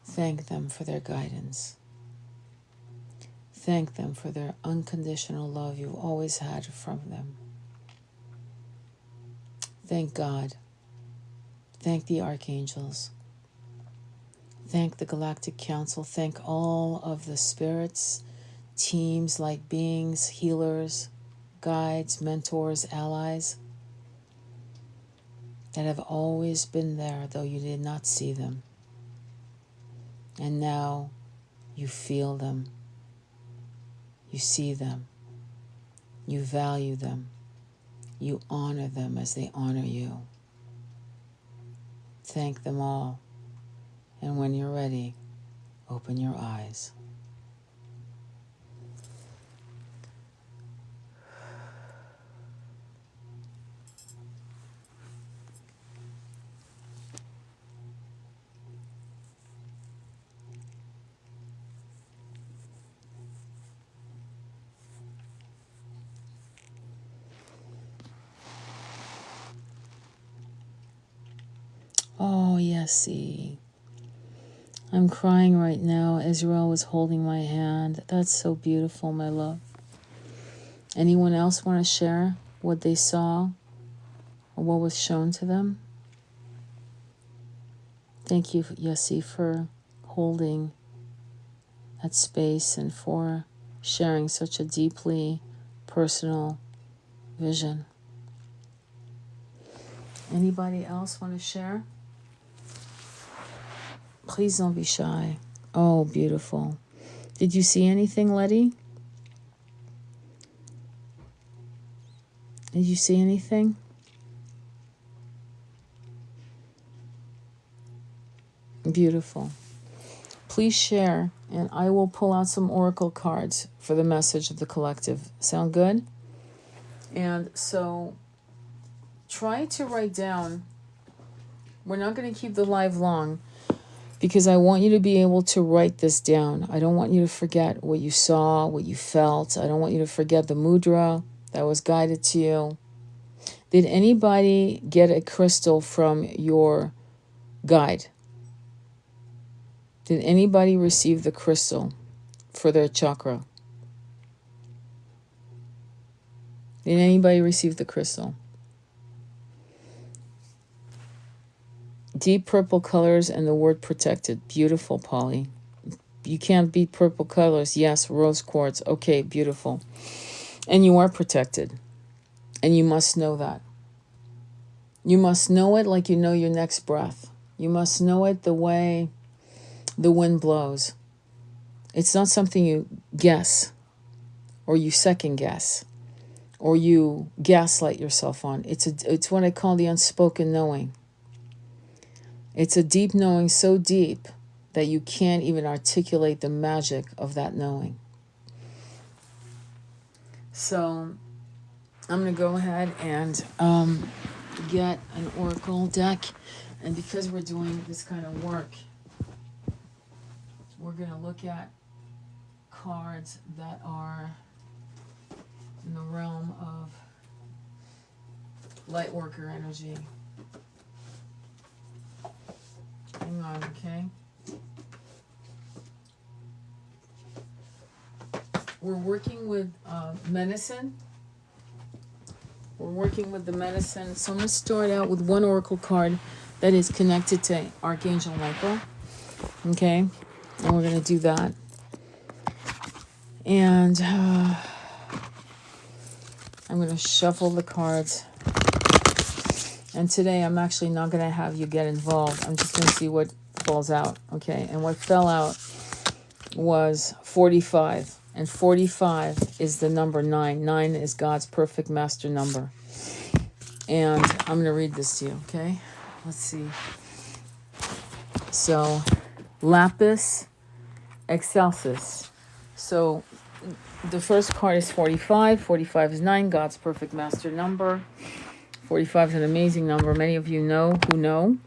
Thank them for their guidance. Thank them for their unconditional love you've always had from them. Thank God. Thank the archangels. Thank the Galactic Council. Thank all of the spirits, teams, light beings, healers, guides, mentors, allies that have always been there, though you did not see them. And now you feel them, you see them, you value them, you honor them as they honor you. Thank them all, and when you're ready, open your eyes. Oh, Yessie. I'm crying right now. Israel was holding my hand. That's so beautiful, my love. Anyone else want to share what they saw or what was shown to them? Thank you, Yessie, for holding that space and for sharing such a deeply personal vision. Anybody else want to share? Please don't be shy. Oh, beautiful. Did you see anything, Letty? Did you see anything? Beautiful. Please share, and I will pull out some oracle cards for the message of the collective. Sound good? And so try to write down. We're not going to keep the live long because I want you to be able to write this down. I don't want you to forget what you saw, what you felt. I don't want you to forget the mudra that was guided to you. Did anybody get a crystal from your guide? Did anybody receive the crystal for their chakra? Did anybody receive the crystal? Deep purple colors and the word protected. Beautiful, Polly. You can't beat purple colors. Yes, rose quartz. Okay, beautiful. And you are protected. And you must know that. You must know it like you know your next breath. You must know it the way the wind blows. It's not something you guess or you second guess or you gaslight yourself on. It's what I call the unspoken knowing. It's a deep knowing, so deep that you can't even articulate the magic of that knowing. So I'm going to go ahead and get an oracle deck. And because we're doing this kind of work, we're going to look at cards that are in the realm of light worker energy. Hang on, okay? We're working with medicine. We're working with the medicine. So I'm going to start out with one oracle card that is connected to Archangel Michael. Okay? And we're going to do that. And I'm going to shuffle the cards. And today I'm actually not going to have you get involved. I'm just going to see what falls out. Okay? And what fell out was 45. And 45 is the number 9. 9 is God's perfect master number. And I'm going to read this to you, okay? Let's see. So, Lapis Excelsis. So, the first card is 45. 45 is 9, God's perfect master number. 45 is an amazing number. Many of you know who know.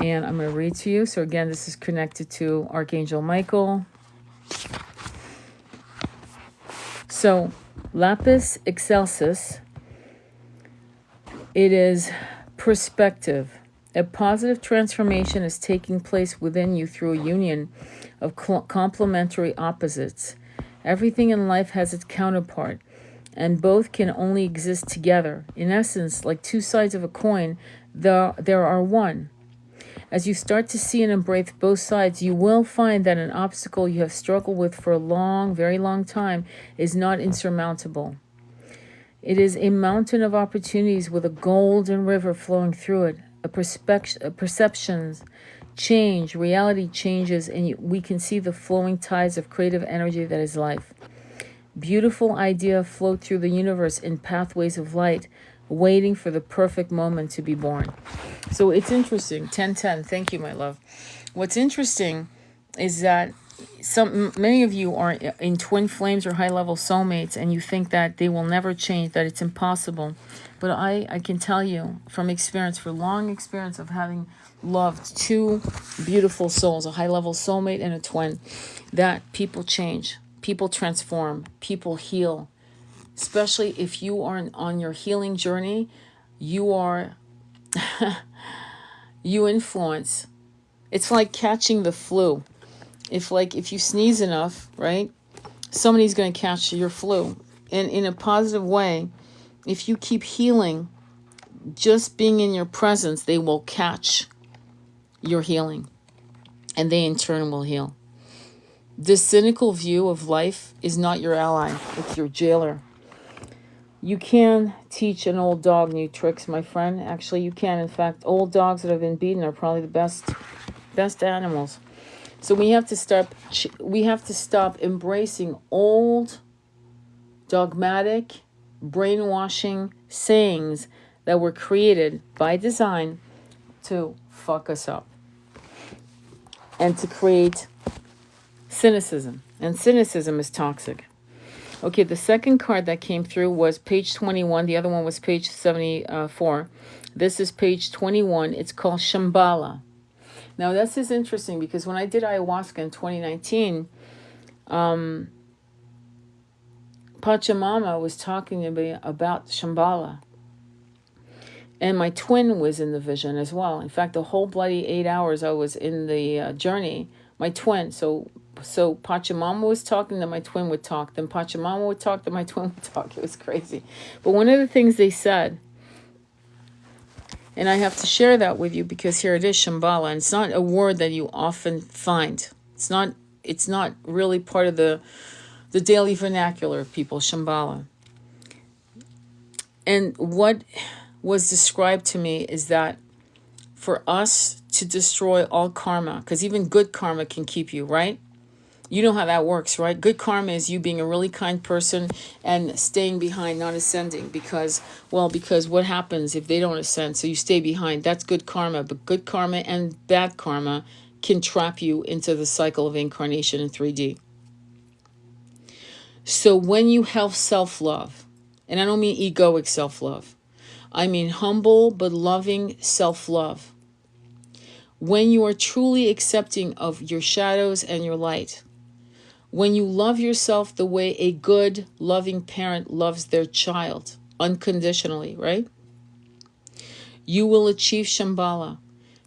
And I'm going to read to you. So, again, this is connected to Archangel Michael. So, Lapis Excelsis, it is perspective. A positive transformation is taking place within you through a union of complementary opposites. Everything in life has its counterpart, and both can only exist together. In essence, like two sides of a coin, there are one. As you start to see and embrace both sides, you will find that an obstacle you have struggled with for a long, very long time is not insurmountable. It is a mountain of opportunities with a golden river flowing through it. Perceptions change, reality changes, and we can see the flowing tides of creative energy that is life. Beautiful ideas float through the universe in pathways of light, waiting for the perfect moment to be born. So it's interesting. 1010. Thank you, my love. What's interesting is that many of you are in twin flames or high level soulmates, and you think that they will never change, that it's impossible. But I can tell you from experience, for long experience of having loved two beautiful souls, a high level soulmate and a twin, that people change, people transform, people heal. Especially if you are on your healing journey, you are, you influence. It's like catching the flu. If you sneeze enough, right, somebody's going to catch your flu. And in a positive way, if you keep healing, just being in your presence, they will catch your healing. And they in turn will heal. This cynical view of life is not your ally. It's your jailer. You can teach an old dog new tricks, my friend. Actually, you can. In fact, old dogs that have been beaten are probably the best animals. So we have to stop embracing old, dogmatic, brainwashing sayings that were created by design to fuck us up and to create cynicism. And cynicism is toxic. Okay, the second card that came through was page 21. The other one was page 74. This is page 21. It's called Shambhala. Now, this is interesting because when I did ayahuasca in 2019, Pachamama was talking to me about Shambhala. And my twin was in the vision as well. In fact, the whole bloody 8 hours I was in the journey, my twin. So Pachamama was talking, then my twin would talk. Then Pachamama would talk, then my twin would talk. It was crazy. But one of the things they said, and I have to share that with you because here it is, Shambhala. And it's not a word that you often find. It's not really part of the daily vernacular of people, Shambhala. And what was described to me is that for us to destroy all karma, because even good karma can keep you, right? You know how that works, right? Good karma is you being a really kind person and staying behind, not ascending. Because what happens if they don't ascend? So you stay behind. That's good karma. But good karma and bad karma can trap you into the cycle of incarnation in 3D. So when you have self-love, and I don't mean egoic self-love, I mean humble but loving self-love. When you are truly accepting of your shadows and your light, when you love yourself the way a good, loving parent loves their child, unconditionally, right? You will achieve Shambhala.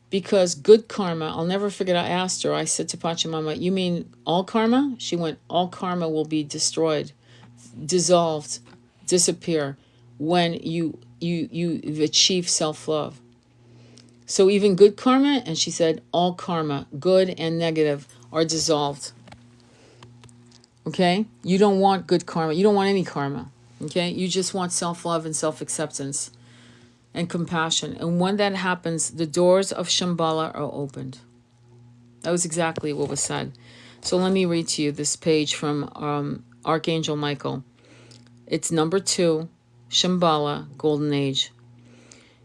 Because good karma, I'll never forget, I asked her, I said to Pachamama, you mean all karma? She went, all karma will be destroyed, dissolved, disappear when you achieve self-love. So even good karma, and she said, all karma, good and negative, are dissolved. Okay? You don't want good karma. You don't want any karma. Okay? You just want self-love and self-acceptance and compassion. And when that happens, the doors of Shambhala are opened. That was exactly what was said. So let me read to you this page from Archangel Michael. It's number 2, Shambhala, Golden Age.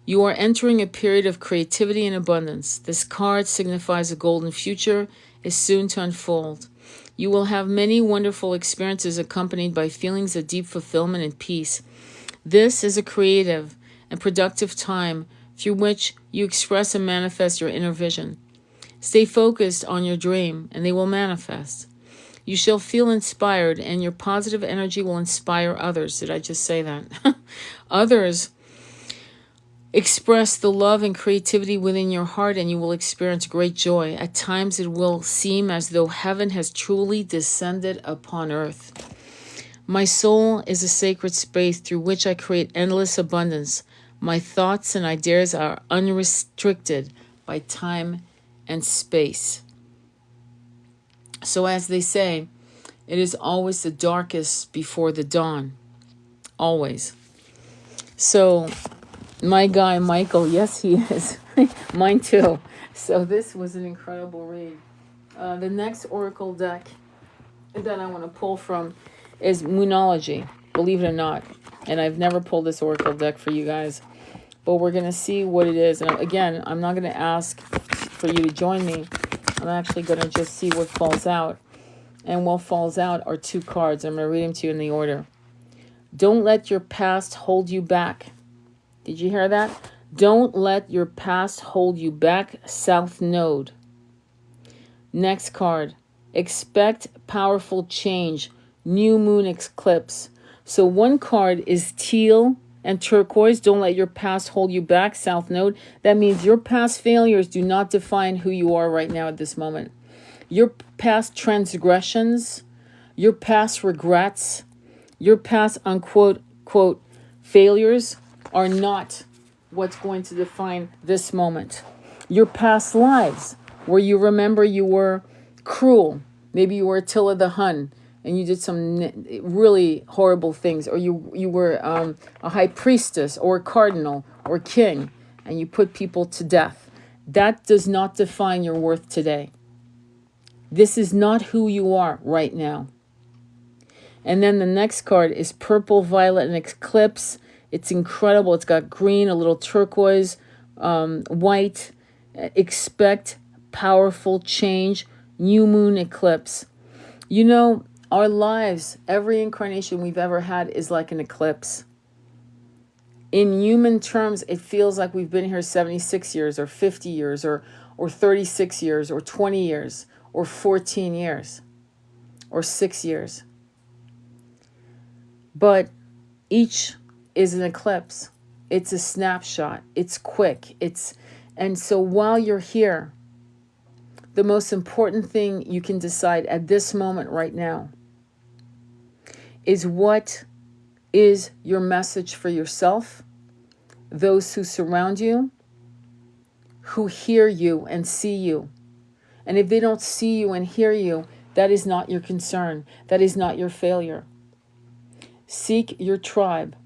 You are entering a period of creativity and abundance. This card signifies a golden future is soon to unfold. You will have many wonderful experiences accompanied by feelings of deep fulfillment and peace. This is a creative and productive time through which you express and manifest your inner vision. Stay focused on your dream, and they will manifest. You shall feel inspired, and your positive energy will inspire others. Did I just say that? Others express the love and creativity within your heart, and you will experience great joy. At times it will seem as though heaven has truly descended upon earth. My soul is a sacred space through which I create endless abundance. My thoughts and ideas are unrestricted by time and space. So as they say, it is always the darkest before the dawn. Always. So my guy Michael, yes he is. Mine too. So this was an incredible read. The next oracle deck that I want to pull from is Moonology, believe it or not. And I've never pulled this oracle deck for you guys, but we're going to see what it is. And again, I'm not going to ask for you to join me. I'm actually going to just see what falls out. And what falls out are two cards. I'm going to read them to you in the order. Don't let your past hold you back. Did you hear that? Don't let your past hold you back, South Node. Next card. Expect powerful change, new moon eclipse. So one card is teal and turquoise. Don't let your past hold you back, South Node. That means your past failures do not define who you are right now at this moment. Your past transgressions, your past regrets, your past unquote quote failures are not what's going to define this moment. Your past lives, where you remember you were cruel, maybe you were Attila the Hun and you did some really horrible things, or you were a high priestess or a cardinal or king and you put people to death. That does not define your worth today. This is not who you are right now. And then the next card is Purple, Violet, and Eclipse. It's incredible. It's got green, a little turquoise, white. Expect powerful change, new moon eclipse. You know, our lives, every incarnation we've ever had is like an eclipse. In human terms, it feels like we've been here 76 years or 50 years or 36 years or 20 years or 14 years or 6 years. But each is an eclipse. It's a snapshot. It's quick. And so while you're here, the most important thing you can decide at this moment right now is what is your message for yourself, those who surround you, who hear you and see you. And if they don't see you and hear you, that is not your concern. That is not your failure. Seek your tribe.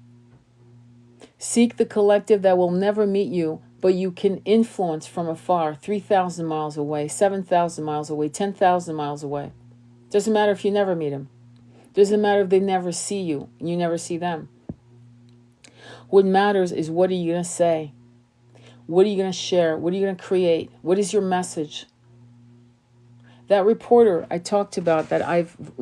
Seek the collective that will never meet you, but you can influence from afar, 3,000 miles away, 7,000 miles away, 10,000 miles away. Doesn't matter if you never meet them. Doesn't matter if they never see you and you never see them. What matters is, what are you going to say? What are you going to share? What are you going to create? What is your message? That reporter I talked about,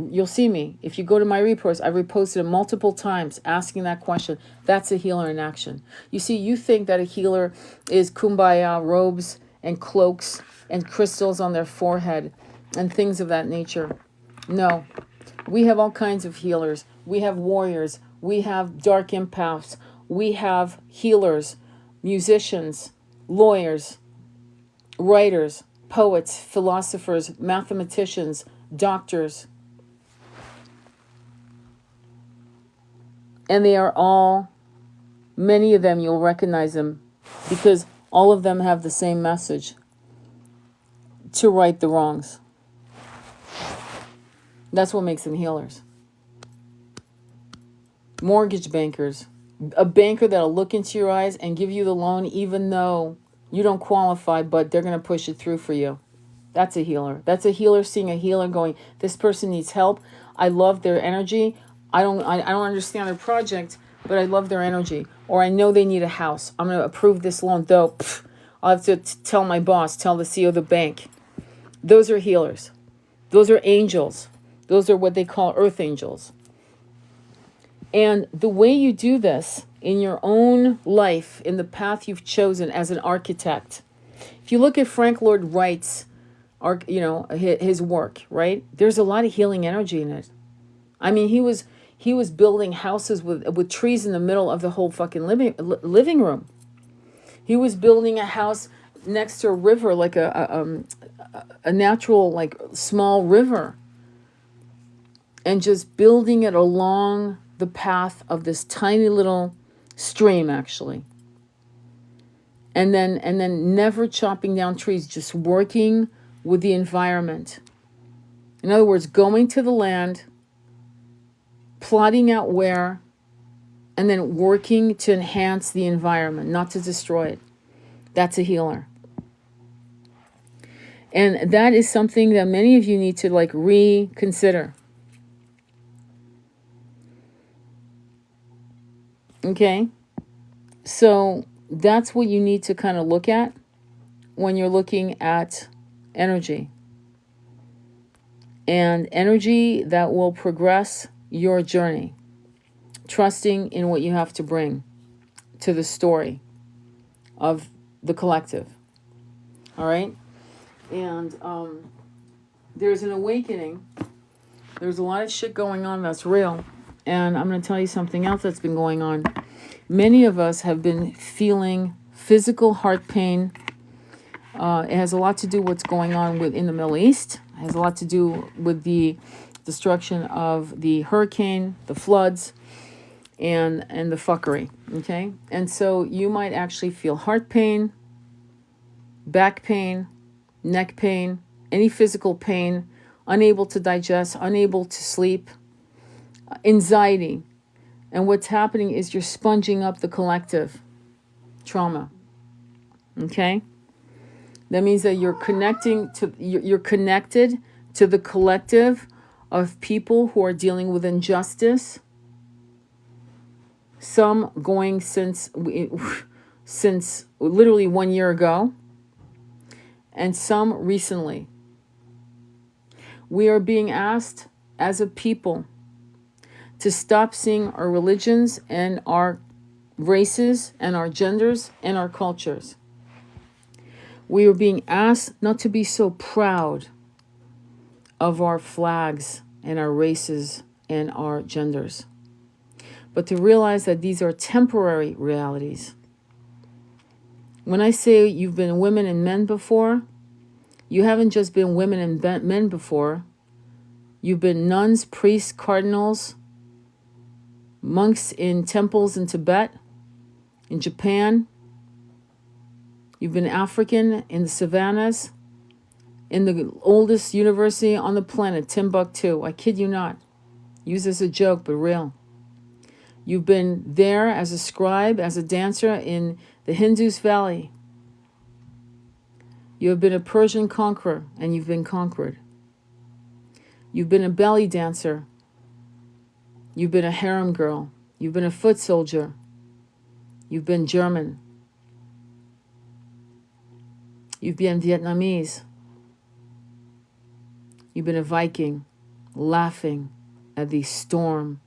you'll see me. If you go to my reposts, I've reposted it multiple times asking that question. That's a healer in action. You see, you think that a healer is kumbaya, robes and cloaks and crystals on their forehead and things of that nature. No, we have all kinds of healers. We have warriors. We have dark empaths. We have healers, musicians, lawyers, writers, poets, philosophers, mathematicians, doctors. And they are all, many of them, you'll recognize them because all of them have the same message: to right the wrongs. That's what makes them healers. Mortgage bankers, a banker that'll look into your eyes and give you the loan even though you don't qualify, but they're going to push it through for you. That's a healer. That's a healer seeing a healer going, this person needs help. I love their energy. I don't understand their project, but I love their energy. Or I know they need a house. I'm going to approve this loan, though I'll have to tell my boss, tell the CEO of the bank. Those are healers. Those are angels. Those are what they call earth angels. And the way you do this in your own life, in the path you've chosen as an architect, if you look at Frank Lloyd Wright's, his work, right? There's a lot of healing energy in it. I mean, he was building houses with trees in the middle of the whole fucking living room. He was building a house next to a river, like a natural, like small river, and just building it along the path of this tiny little stream, actually. And then never chopping down trees, just working with the environment. In other words, going to the land, plotting out where, and then working to enhance the environment, not to destroy it. That's a healer. And that is something that many of you need to like reconsider. Okay? So that's what you need to kind of look at when you're looking at energy. And energy that will progress your journey. Trusting in what you have to bring to the story of the collective. All right? And there's an awakening. There's a lot of shit going on that's real. And I'm going to tell you something else that's been going on. Many of us have been feeling physical heart pain. It has a lot to do with what's going on in the Middle East. It has a lot to do with the destruction of the hurricane, the floods, and the fuckery. Okay? And so you might actually feel heart pain, back pain, neck pain, any physical pain, unable to digest, unable to sleep, anxiety. And what's happening is you're sponging up the collective trauma. Okay? That means that you're connected to the collective of people who are dealing with injustice. Some going since literally 1 year ago, and some recently. We are being asked as a people to stop seeing our religions and our races and our genders and our cultures. We are being asked not to be so proud of our flags and our races and our genders, but to realize that these are temporary realities. When I say you've been women and men before, you haven't just been women and men before. You've been nuns, priests, cardinals, monks in temples in Tibet, in Japan. You've been African in the savannas, in the oldest university on the planet, Timbuktu. I kid you not. Use as a joke, but real. You've been there as a scribe, as a dancer in the Hindus Valley. You have been a Persian conqueror, and you've been conquered. You've been a belly dancer. You've been a harem girl. You've been a foot soldier. You've been German. You've been Vietnamese. You've been a Viking, laughing at the storm,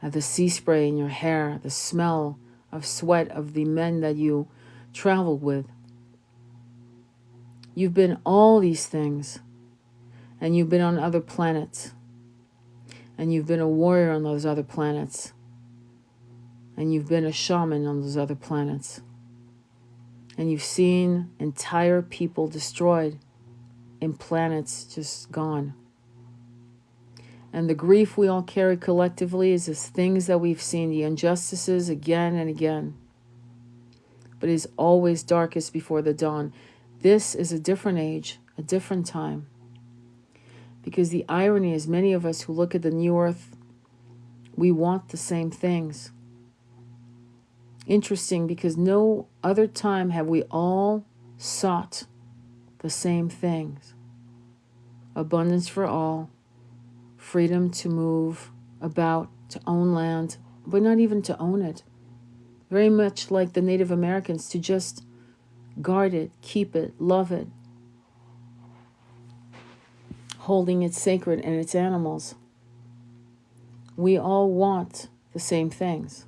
at the sea spray in your hair, the smell of sweat of the men that you traveled with. You've been all these things, and you've been on other planets, and you've been a warrior on those other planets, and you've been a shaman on those other planets, and you've seen entire people destroyed and planets just gone. And the grief we all carry collectively is the things that we've seen, the injustices again and again. But it is always darkest before the dawn. This is a different age, a different time. Because the irony is many of us who look at the new earth, we want the same things. Interesting, because no other time have we all sought the same things. Abundance for all, freedom to move about, to own land, but not even to own it. Very much like the Native Americans, to just guard it, keep it, love it, holding it sacred and its animals. We all want the same things.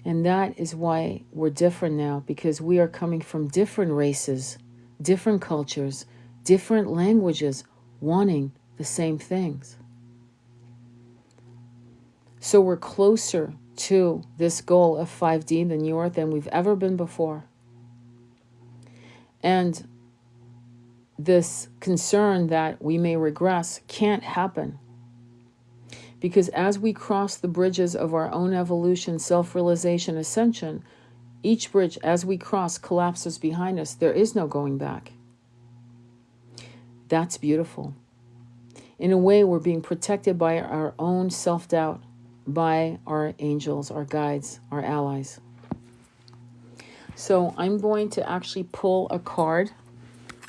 And that is why we're different now, because we are coming from different races, different cultures, different languages, wanting the same things. So we're closer to this goal of 5D, the new earth, than we've ever been before. And this concern that we may regress can't happen. Because as we cross the bridges of our own evolution, self-realization, ascension, each bridge, as we cross, collapses behind us. There is no going back. That's beautiful. In a way, we're being protected by our own self-doubt, by our angels, our guides, our allies. So I'm going to actually pull a card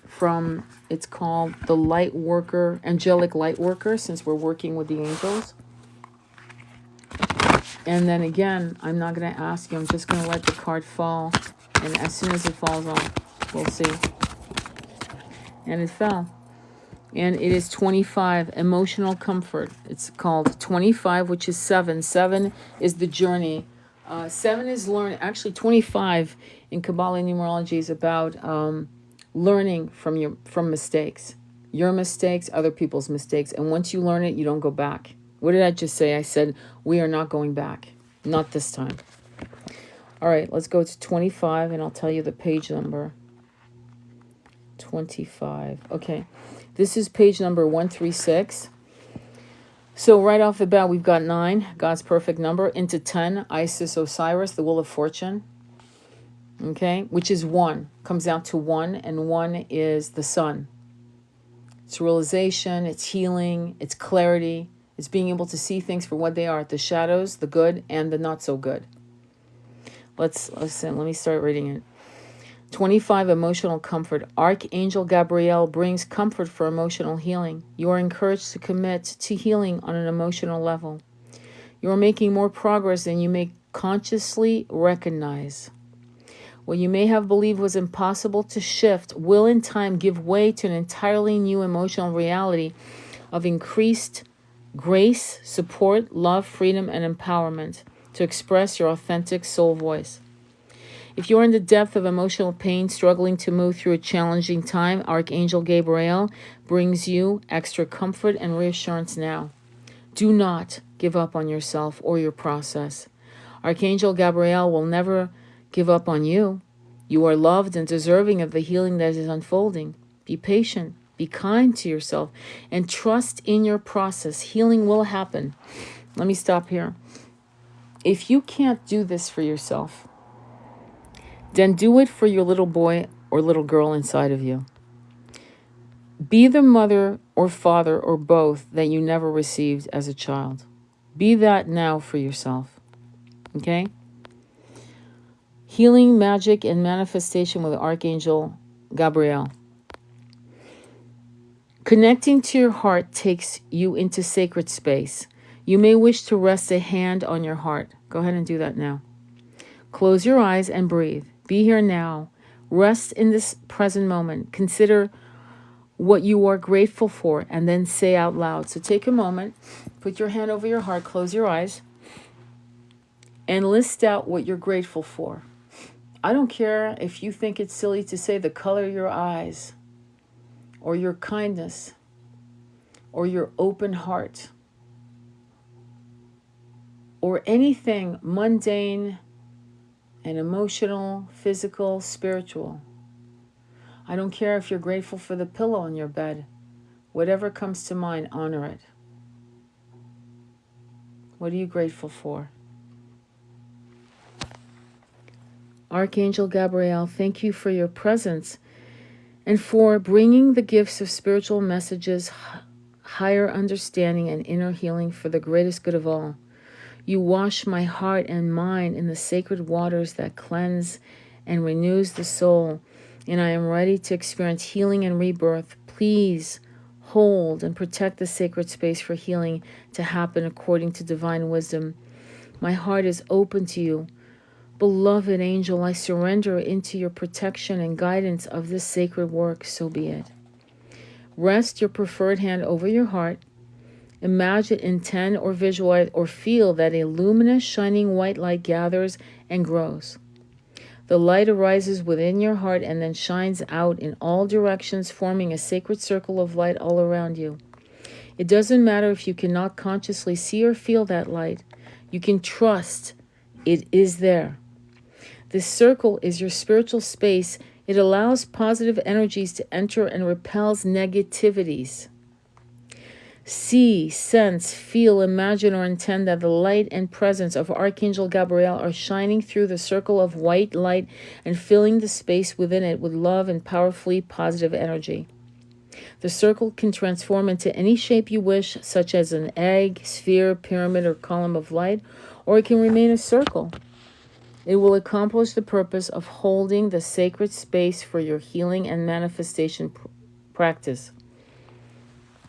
from, it's called the Light Worker, Angelic Light Worker, since we're working with the angels. And then again, I'm not going to ask you, I'm just going to let the card fall. And as soon as it falls off, we'll see. And it fell. And it is 25, emotional comfort. It's called 25, which is 7. 7 is the journey. 7 is learn. Actually, 25 in Kabbalah numerology is about learning from mistakes. Your mistakes, other people's mistakes. And once you learn it, you don't go back. What did I just say? I said, we are not going back. Not this time. All right, let's go to 25, and I'll tell you the page number. 25. Okay. This is page number 136. So right off the bat, we've got 9, God's perfect number, into 10, Isis, Osiris, the Wheel of Fortune. Okay, which is 1, comes out to 1, and 1 is the sun. It's realization, it's healing, it's clarity, it's being able to see things for what they are, the shadows, the good, and the not so good. Let's listen, let me start reading it. 25, emotional comfort. Archangel Gabriel brings comfort for emotional healing. You are encouraged to commit to healing on an emotional level. You are making more progress than you may consciously recognize. What you may have believed was impossible to shift will in time give way to an entirely new emotional reality of increased grace, support, love, freedom, and empowerment to express your authentic soul voice. If you're in the depth of emotional pain, struggling to move through a challenging time, Archangel Gabriel brings you extra comfort and reassurance now. Do not give up on yourself or your process. Archangel Gabriel will never give up on you. You are loved and deserving of the healing that is unfolding. Be patient, be kind to yourself, and trust in your process. Healing will happen. Let me stop here. If you can't do this for yourself, then do it for your little boy or little girl inside of you. Be the mother or father or both that you never received as a child. Be that now for yourself. Okay? Healing, magic, and manifestation with Archangel Gabriel. Connecting to your heart takes you into sacred space. You may wish to rest a hand on your heart. Go ahead and do that now. Close your eyes and breathe. Be here now. Rest in this present moment. Consider what you are grateful for and then say out loud. So take a moment, put your hand over your heart, close your eyes, and list out what you're grateful for. I don't care if you think it's silly to say the color of your eyes, or your kindness, or your open heart, or anything mundane and emotional, physical, spiritual. I don't care if you're grateful for the pillow on your bed. Whatever comes to mind, honor it. What are you grateful for? Archangel Gabriel, thank you for your presence and for bringing the gifts of spiritual messages, higher understanding, and inner healing for the greatest good of all. You wash my heart and mind in the sacred waters that cleanse and renews the soul, and I am ready to experience healing and rebirth. Please hold and protect the sacred space for healing to happen according to divine wisdom. My heart is open to you. Beloved angel, I surrender into your protection and guidance of this sacred work, so be it. Rest your preferred hand over your heart. Imagine, intend, or visualize or feel that a luminous, shining white light gathers and grows. The light arises within your heart and then shines out in all directions, forming a sacred circle of light all around you. It doesn't matter if you cannot consciously see or feel that light. You can trust it is there. This circle is your spiritual space. It allows positive energies to enter and repels negativities. See, sense, feel, imagine, or intend that the light and presence of Archangel Gabriel are shining through the circle of white light and filling the space within it with love and powerfully positive energy. The circle can transform into any shape you wish, such as an egg, sphere, pyramid, or column of light, or it can remain a circle. It will accomplish the purpose of holding the sacred space for your healing and manifestation practice.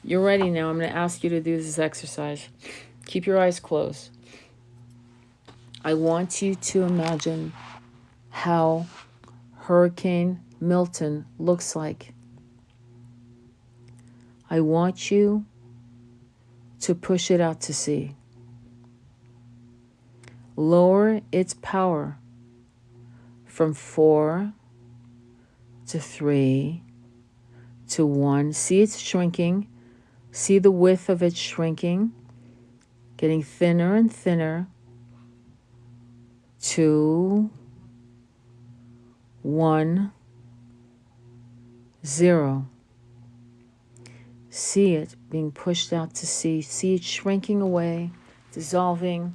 You're ready now. I'm going to ask you to do this exercise. Keep your eyes closed. I want you to imagine how Hurricane Milton looks like. I want you to push it out to sea. Lower its power from 4 to 3 to 1. See it's shrinking. See the width of it shrinking, getting thinner and thinner. 2, 1, 0. See it being pushed out to sea. See it shrinking away, dissolving,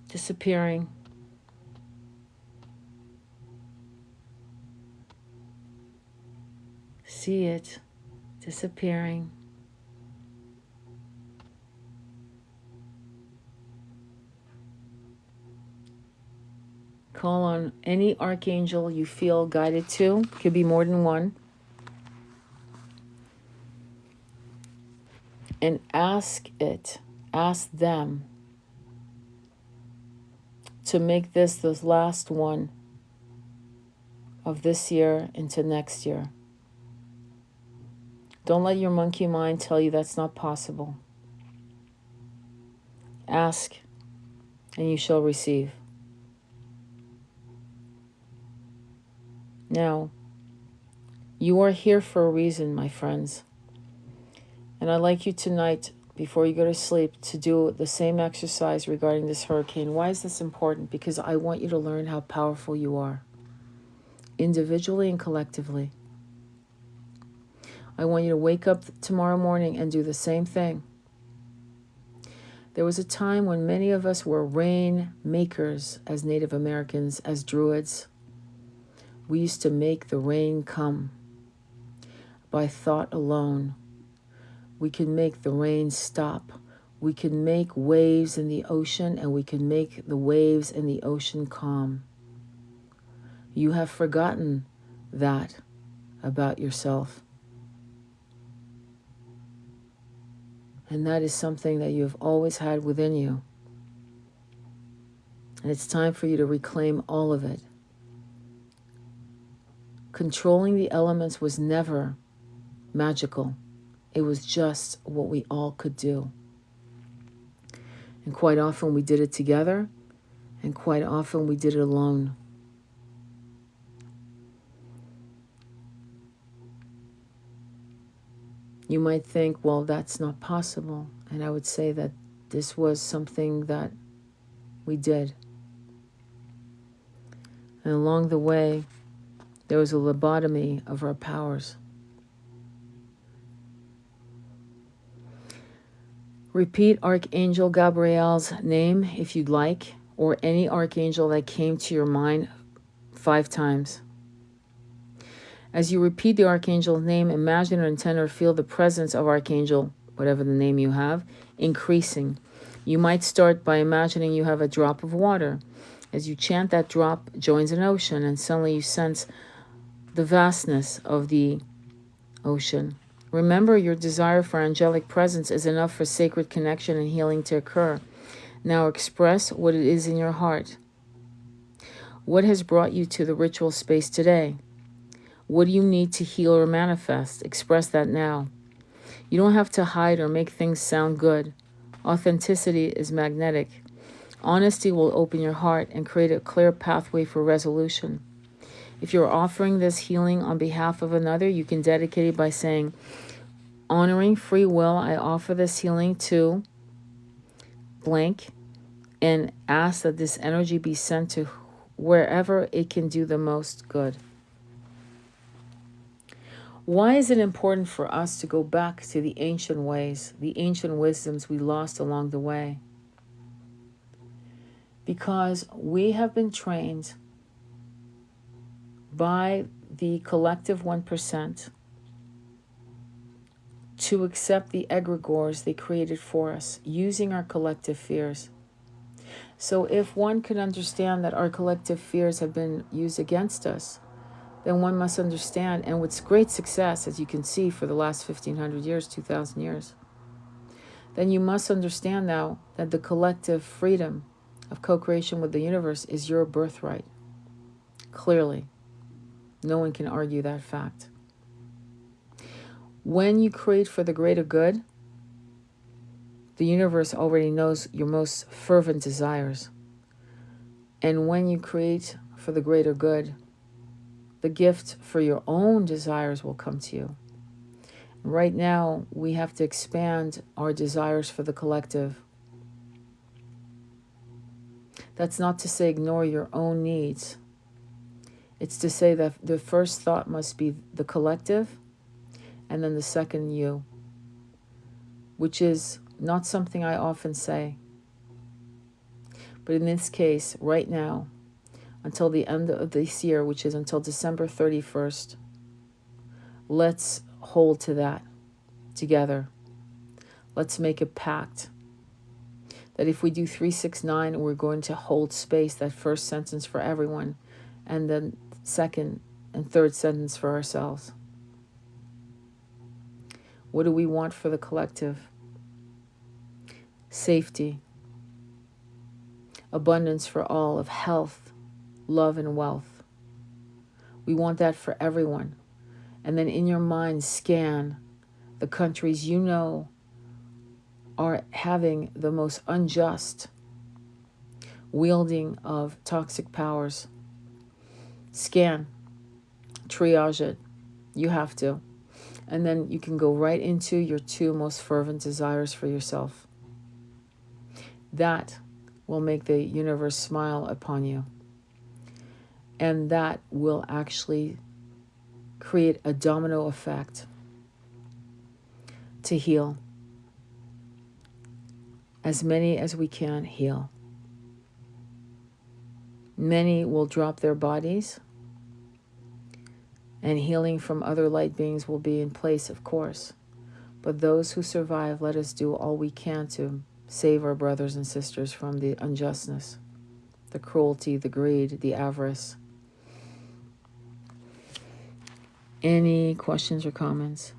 disappearing. See it disappearing. Call on any archangel you feel guided to. Could be more than one. And ask them to make this the last one of this year into next year. Don't let your monkey mind tell you that's not possible. Ask, and you shall receive. Now, you are here for a reason, my friends. And I'd like you tonight, before you go to sleep, to do the same exercise regarding this hurricane. Why is this important? Because I want you to learn how powerful you are, individually and collectively. I want you to wake up tomorrow morning and do the same thing. There was a time when many of us were rain makers as Native Americans, as Druids. We used to make the rain come by thought alone. We could make the rain stop. We could make waves in the ocean, and we could make the waves in the ocean calm. You have forgotten that about yourself. And that is something that you have always had within you. And it's time for you to reclaim all of it. Controlling the elements was never magical. It was just what we all could do. And quite often we did it together, and quite often we did it alone. You might think, well, that's not possible. And I would say that this was something that we did. And along the way, there was a lobotomy of our powers. Repeat Archangel Gabriel's name if you'd like, or any archangel that came to your mind 5 times. As you repeat the archangel's name, imagine or intend or feel the presence of archangel, whatever the name you have, increasing. You might start by imagining you have a drop of water. As you chant, that drop joins an ocean, and suddenly you sense the vastness of the ocean. Remember, your desire for angelic presence is enough for sacred connection and healing to occur. Now express what it is in your heart. What has brought you to the ritual space today? What do you need to heal or manifest? Express that now. You don't have to hide or make things sound good. Authenticity is magnetic. Honesty will open your heart and create a clear pathway for resolution. If you're offering this healing on behalf of another, you can dedicate it by saying, honoring free will, I offer this healing to blank, and ask that this energy be sent to wherever it can do the most good. Why is it important for us to go back to the ancient ways, the ancient wisdoms we lost along the way? Because we have been trained by the collective 1% to accept the egregores they created for us using our collective fears. So if one could understand that our collective fears have been used against us, then one must understand, and with great success, as you can see, for the last 1,500 years, 2,000 years, then you must understand now that the collective freedom of co-creation with the universe is your birthright. Clearly, no one can argue that fact. When you create for the greater good, the universe already knows your most fervent desires. And when you create for the greater good, the gift for your own desires will come to you. Right now, we have to expand our desires for the collective. That's not to say ignore your own needs. It's to say that the first thought must be the collective, and then the second you, which is not something I often say. But in this case, right now, until the end of this year, which is until December 31st, let's hold to that together. Let's make a pact that if we do 369, we're going to hold space, that first sentence for everyone, and then second and third sentence for ourselves. What do we want for the collective? Safety, abundance for all of health, love, and wealth. We want that for everyone. And then in your mind, scan the countries you know are having the most unjust wielding of toxic powers. Scan, triage it. You have to. And then you can go right into your two most fervent desires for yourself. That will make the universe smile upon you. And that will actually create a domino effect to heal. As many as we can heal. Many will drop their bodies, and healing from other light beings will be in place, of course. But those who survive, let us do all we can to save our brothers and sisters from the unjustness, the cruelty, the greed, the avarice. Any questions or comments?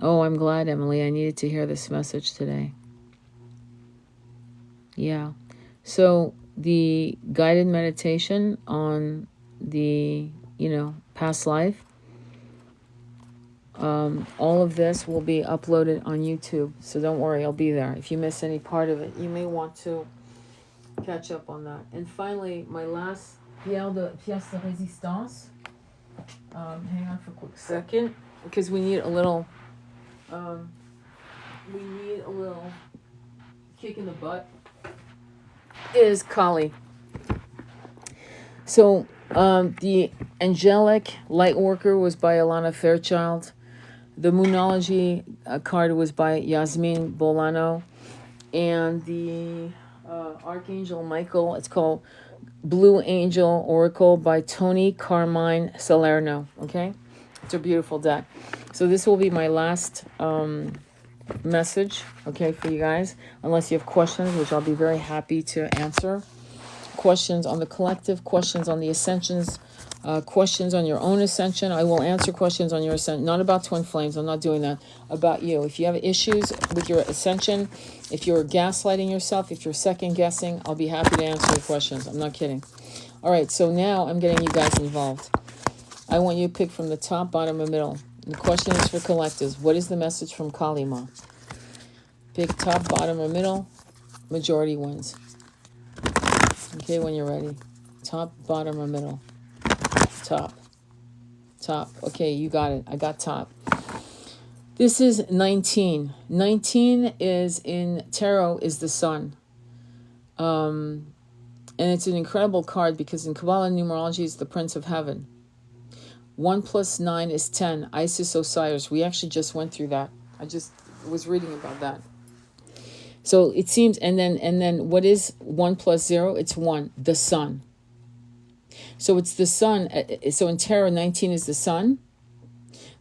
Oh, I'm glad, Emily. I needed to hear this message today. Yeah. So the guided meditation on the, past life, all of this will be uploaded on YouTube. So don't worry, I'll be there. If you miss any part of it, you may want to catch up on that. And finally, my last pièce de résistance. Hang on for a quick second, because we need a little kick in the butt, is Kali. So the Angelic Light Worker was by Alana Fairchild. The Moonology card was by Yasmin Bolano. And the Archangel Michael, it's called Blue Angel Oracle by Tony Carmine Salerno. Okay? It's a beautiful deck. So this will be my last message, okay, for you guys. Unless you have questions, which I'll be very happy to answer. Questions on the collective, questions on the ascensions, questions on your own ascension. I will answer questions on your ascension. Not about twin flames. I'm not doing that. About you. If you have issues with your ascension, if you're gaslighting yourself, if you're second guessing, I'll be happy to answer your questions. I'm not kidding. All right, so now I'm getting you guys involved. I want you to pick from the top, bottom, or middle. The question is for collectives. What is the message from Kali Ma? Pick top, bottom, or middle. Majority wins. Okay, when you're ready. Top, bottom, or middle. Top. Top. Okay, you got it. I got top. This is 19. 19 is in tarot is the sun. And it's an incredible card because in Kabbalah numerology it's the Prince of Heaven. 1 + 9 is 10. Isis, Osiris. We actually just went through that. I just was reading about that. So it seems, and then what is 1 + 0? It's 1, the sun. So it's the sun. So in tarot, 19 is the sun.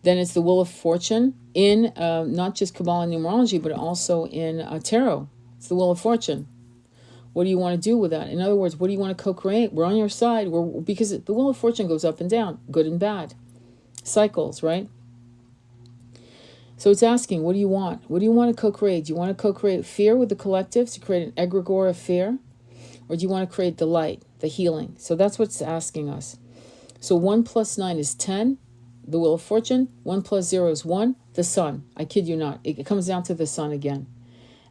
Then it's the Wheel of Fortune in not just Kabbalah numerology, but also in tarot. It's the Wheel of Fortune. What do you want to do with that? In other words, what do you want to co-create? We're on your side. Because the Wheel of Fortune goes up and down, good and bad. Cycles, right? So it's asking, what do you want? What do you want to co-create? Do you want to co-create fear with the collective to create an egregore of fear? Or do you want to create the light, the healing? So that's what's asking us. So 1 plus 9 is 10. The Wheel of Fortune. 1 plus 0 is 1. The sun. I kid you not. It comes down to the sun again.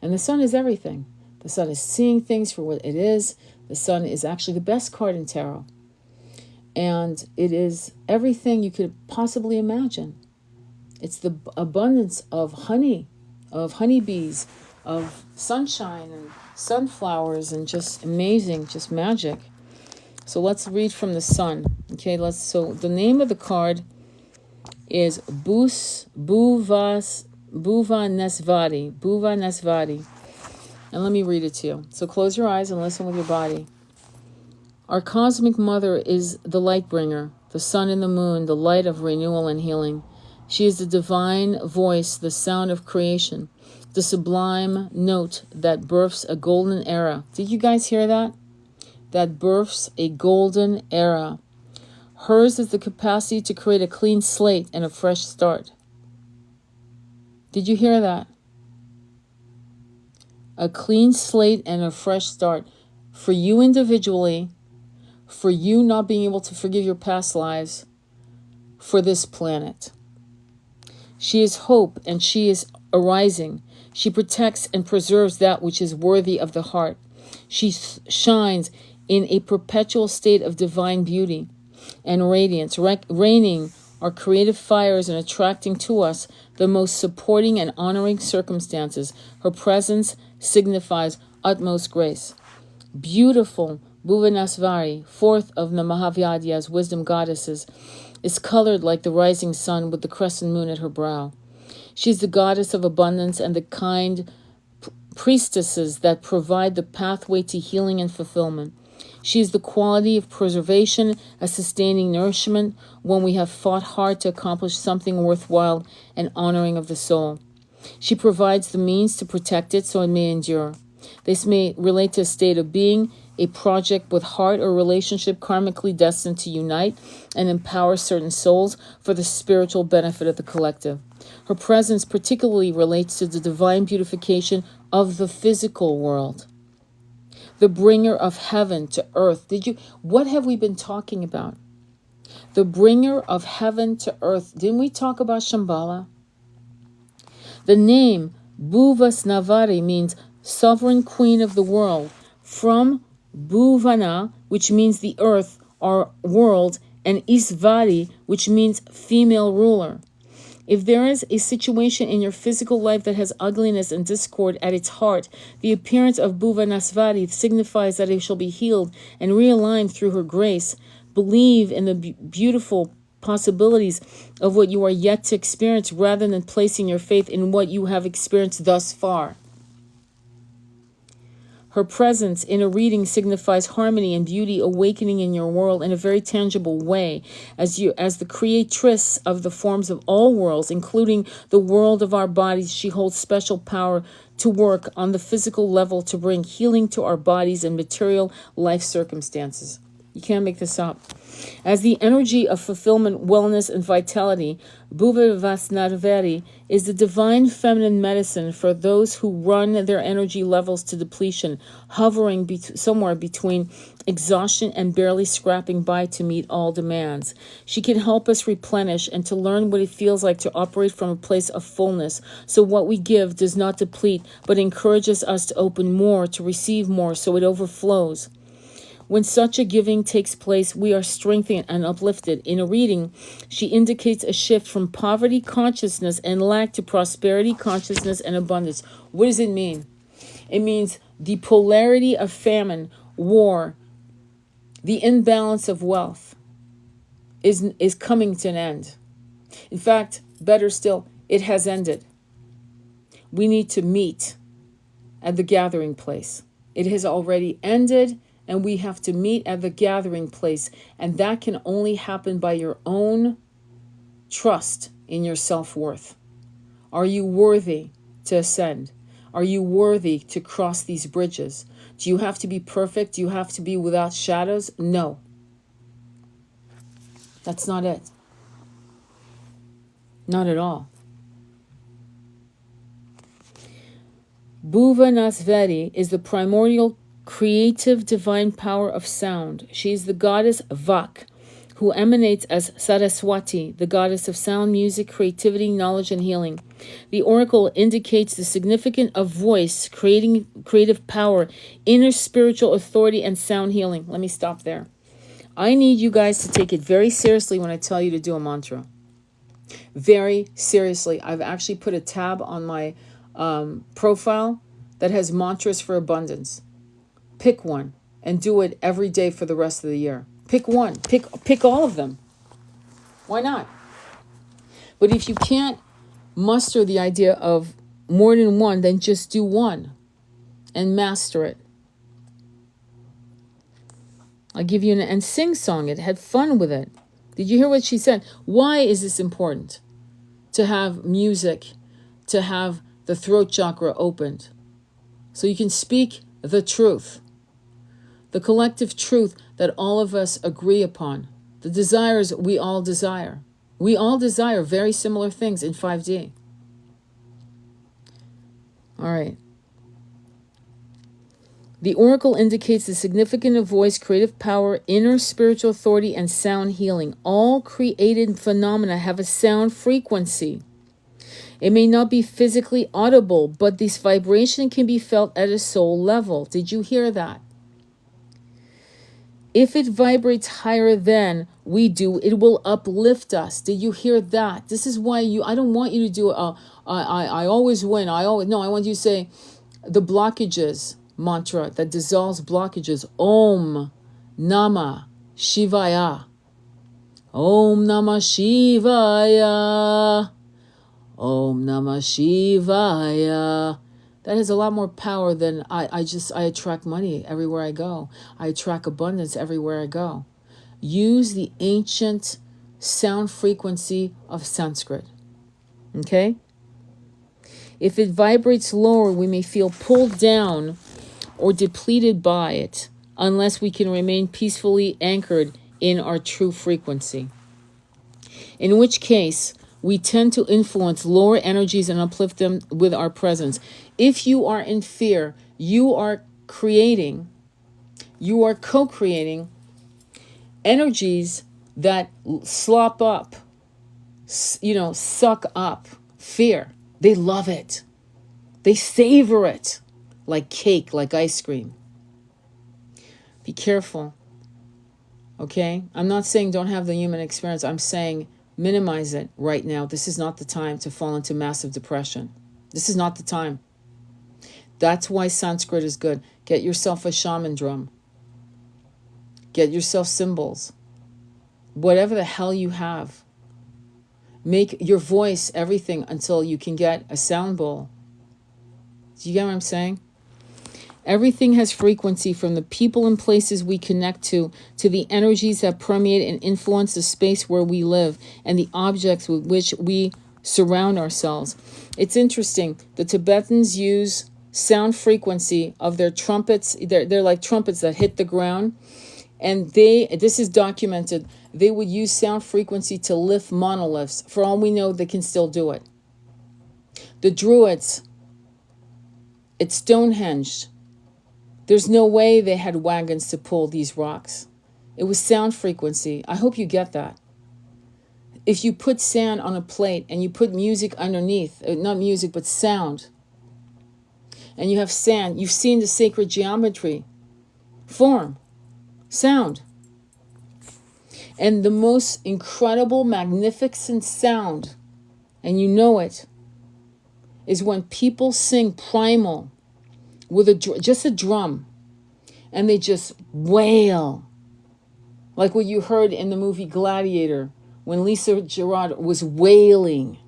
And the sun is everything. The sun is seeing things for what it is. The sun is actually the best card in tarot. And it is everything you could possibly imagine. It's the abundance of honey, of honeybees, of sunshine and sunflowers, and just amazing, just magic. So let's read from the sun. Okay, so the name of the card is Bhuvanesvati. And let me read it to you. So close your eyes and listen with your body. Our cosmic mother is the light bringer, the sun and the moon, the light of renewal and healing. She is the divine voice, the sound of creation, the sublime note that births a golden era. Did you guys hear that? That births a golden era. Hers is the capacity to create a clean slate and a fresh start. Did you hear that? A clean slate and a fresh start. For you individually, for you not being able to forgive your past lives, for this planet. She is hope and she is arising. She protects and preserves that which is worthy of the heart. She shines in a perpetual state of divine beauty and radiance, reigning our creative fires and attracting to us the most supporting and honoring circumstances. Her presence signifies utmost grace. Beautiful Bhuvanesvari, fourth of the Mahavyadhyas, wisdom goddesses, is colored like the rising sun with the crescent moon at her brow. She is the goddess of abundance and the kind priestesses that provide the pathway to healing and fulfillment. She is the quality of preservation, a sustaining nourishment when we have fought hard to accomplish something worthwhile and honoring of the soul. She provides the means to protect it so it may endure. This may relate to a state of being, a project with heart or relationship karmically destined to unite and empower certain souls for the spiritual benefit of the collective. Her presence particularly relates to the divine beautification of the physical world. The bringer of heaven to earth. What have we been talking about? The bringer of heaven to earth. Didn't we talk about Shambhala? The name Bhuvasnavari means sovereign queen of the world, from Bhuvana, which means the earth or world, and Isvari, which means female ruler. If there is a situation in your physical life that has ugliness and discord at its heart, the appearance of Bhuvanesvari signifies that it shall be healed and realigned through her grace. Believe in the beautiful possibilities of what you are yet to experience rather than placing your faith in what you have experienced thus far. Her presence in a reading signifies harmony and beauty awakening in your world in a very tangible way. As the creatress of the forms of all worlds, including the world of our bodies, she holds special power to work on the physical level to bring healing to our bodies and material life circumstances. You can't make this up. As the energy of fulfillment, wellness, and vitality, Bhuvasnavari is the divine feminine medicine for those who run their energy levels to depletion, hovering somewhere between exhaustion and barely scrapping by to meet all demands. She can help us replenish and to learn what it feels like to operate from a place of fullness, so what we give does not deplete, but encourages us to open more, to receive more, so it overflows. When such a giving takes place, we are strengthened and uplifted. In a reading, she indicates a shift from poverty consciousness and lack to prosperity consciousness and abundance. What does it mean? It means the polarity of famine, war, the imbalance of wealth is coming to an end. In fact, better still, it has ended. We need to meet at the gathering place. It has already ended, and we have to meet at the gathering place. And that can only happen by your own trust in your self-worth. Are you worthy to ascend? Are you worthy to cross these bridges? Do you have to be perfect? Do you have to be without shadows? No. That's not it. Not at all. Bhuvanasvati is the primordial creative divine power of sound. She is the goddess Vak, who emanates as Saraswati, the goddess of sound, music, creativity, knowledge, and healing. The oracle indicates the significance of voice, creating creative power, inner spiritual authority, and sound healing. Let me stop there. I need you guys to take it very seriously when I tell you to do a mantra. Very seriously. I've actually put a tab on my profile that has mantras for abundance. Pick one and do it every day for the rest of the year. Pick one. Pick all of them. Why not? But if you can't muster the idea of more than one, then just do one and master it. I'll give you and sing song it. Had fun with it. Did you hear what she said? Why is this important? To have music, to have the throat chakra opened, so you can speak the truth, the collective truth that all of us agree upon, the desires we all desire. We all desire very similar things in 5D. All right. The oracle indicates the significance of voice, creative power, inner spiritual authority, and sound healing. All created phenomena have a sound frequency. It may not be physically audible, but this vibration can be felt at a soul level. Did you hear that? If it vibrates higher than we do, it will uplift us. Did you hear that? This is why I don't want you to do I always win. I want you to say the blockages mantra that dissolves blockages. Om Namah Shivaya. Om Namah Shivaya. Om Namah Shivaya. That has a lot more power than I attract money everywhere I go. I attract abundance everywhere I go. Use the ancient sound frequency of Sanskrit. Okay? If it vibrates lower, we may feel pulled down or depleted by it, unless we can remain peacefully anchored in our true frequency. In which case, we tend to influence lower energies and uplift them with our presence. If you are in fear, you are co-creating energies that slop up, suck up fear. They love it. They savor it like cake, like ice cream. Be careful. Okay? I'm not saying don't have the human experience. I'm saying minimize it right now. This is not the time to fall into massive depression. This is not the time. That's why Sanskrit is good. Get yourself a shaman drum. Get yourself cymbals. Whatever the hell you have. Make your voice everything until you can get a sound bowl. Do you get what I'm saying? Everything has frequency, from the people and places we connect to the energies that permeate and influence the space where we live, and the objects with which we surround ourselves. It's interesting. The Tibetans use sound frequency of their trumpets. They're like trumpets that hit the ground. And this is documented, they would use sound frequency to lift monoliths. For all we know, they can still do it. The Druids, it's Stonehenge. There's no way they had wagons to pull these rocks. It was sound frequency. I hope you get that. If you put sand on a plate and you put music underneath, not music, but sound, and you have sand, you've seen the sacred geometry form, sound. And the most incredible, magnificent sound, and you know it, is when people sing primal with just a drum, and they just wail, like what you heard in the movie Gladiator when Lisa Gerard was wailing,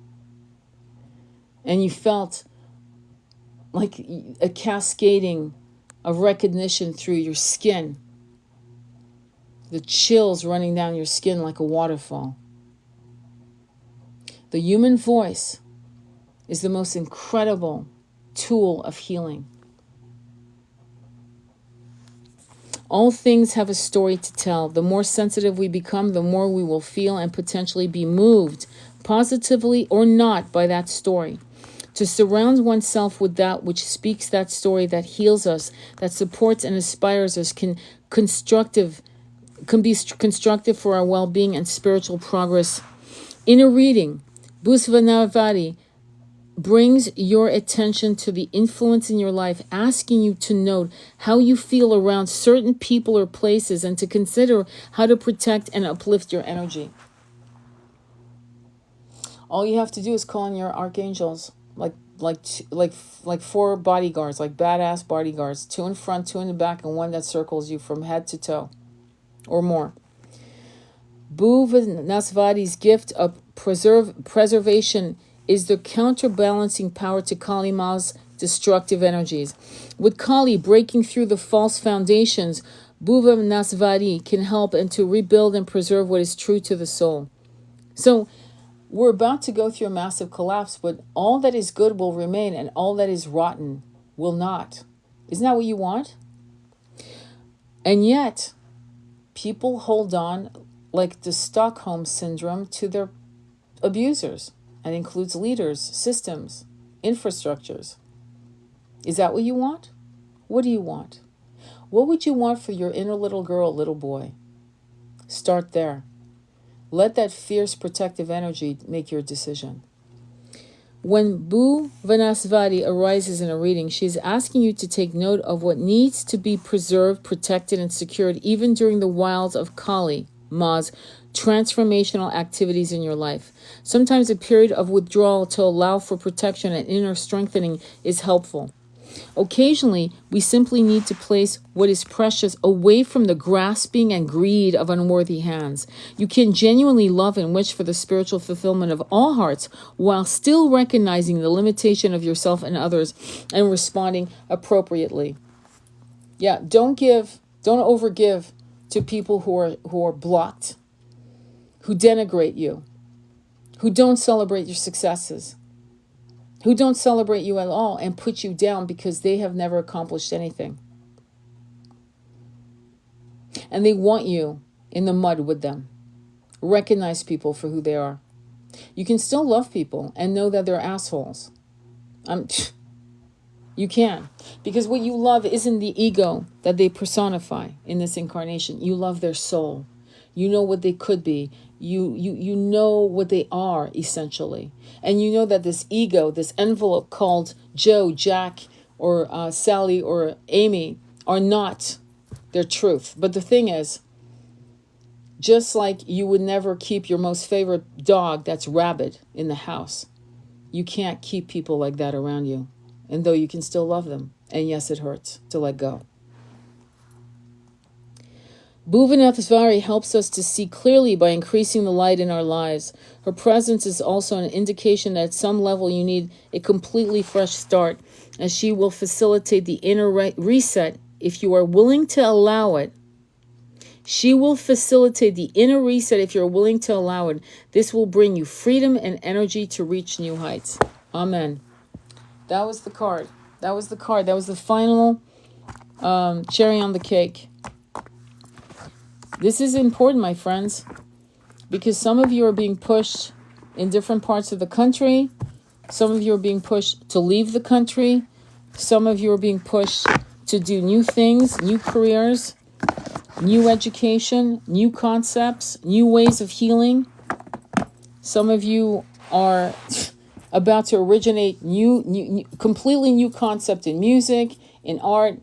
and you felt like a cascading of recognition through your skin the chills running down your skin like a waterfall. The human voice is the most incredible tool of healing. All things have a story to tell. The more sensitive we become, the more we will feel and potentially be moved, positively or not, by that story. To surround oneself with that which speaks that story, that heals us, that supports and inspires us, can be constructive for our well-being and spiritual progress. In a reading, Bhusvanavadi brings your attention to the influence in your life, asking you to note how you feel around certain people or places and to consider how to protect and uplift your energy. All you have to do is call on your archangels, like 4 bodyguards, like badass bodyguards, 2 in front, 2 in the back, and 1 that circles you from head to toe or more. Bhuvanasvadi's gift of preservation is the counterbalancing power to Kali Ma's destructive energies. With Kali breaking through the false foundations, Bhuvanasvadi can help and to rebuild and preserve what is true to the soul. So we're about to go through a massive collapse, but all that is good will remain and all that is rotten will not. Isn't that what you want? And yet, people hold on like the Stockholm Syndrome to their abusers. And includes leaders, systems, infrastructures. Is that what you want? What do you want? What would you want for your inner little girl, little boy? Start there. Let that fierce protective energy make your decision. When Bhuvanasvadi arises in a reading, she is asking you to take note of what needs to be preserved, protected, and secured even during the wilds of Kali Ma's transformational activities in your life. Sometimes a period of withdrawal to allow for protection and inner strengthening is helpful. Occasionally, we simply need to place what is precious away from the grasping and greed of unworthy hands. You can genuinely love and wish for the spiritual fulfillment of all hearts while still recognizing the limitation of yourself and others and responding appropriately. Yeah, don't overgive to people who are blocked, who denigrate you, who don't celebrate your successes, who don't celebrate you at all and put you down because they have never accomplished anything. And they want you in the mud with them. Recognize people for who they are. You can still love people and know that they're assholes. You can. Because what you love isn't the ego that they personify in this incarnation. You love their soul. You know what they could be. You know what they are, essentially. And you know that this ego, this envelope called Joe, Jack, or Sally, or Amy, are not their truth. But the thing is, just like you would never keep your most favorite dog that's rabid in the house, you can't keep people like that around you. And though you can still love them. And yes, it hurts to let go. Bhuvanasvadi helps us to see clearly by increasing the light in our lives. Her presence is also an indication that at some level you need a completely fresh start, as she will facilitate the inner reset if you are willing to allow it. She will facilitate the inner reset if you're willing to allow it. This will bring you freedom and energy to reach new heights. Amen. That was the card. That was the final cherry on the cake. This is important, my friends, because some of you are being pushed in different parts of the country. Some of you are being pushed to leave the country. Some of you are being pushed to do new things, new careers, new education, new concepts, new ways of healing. Some of you are about to originate completely new concept in music, in art,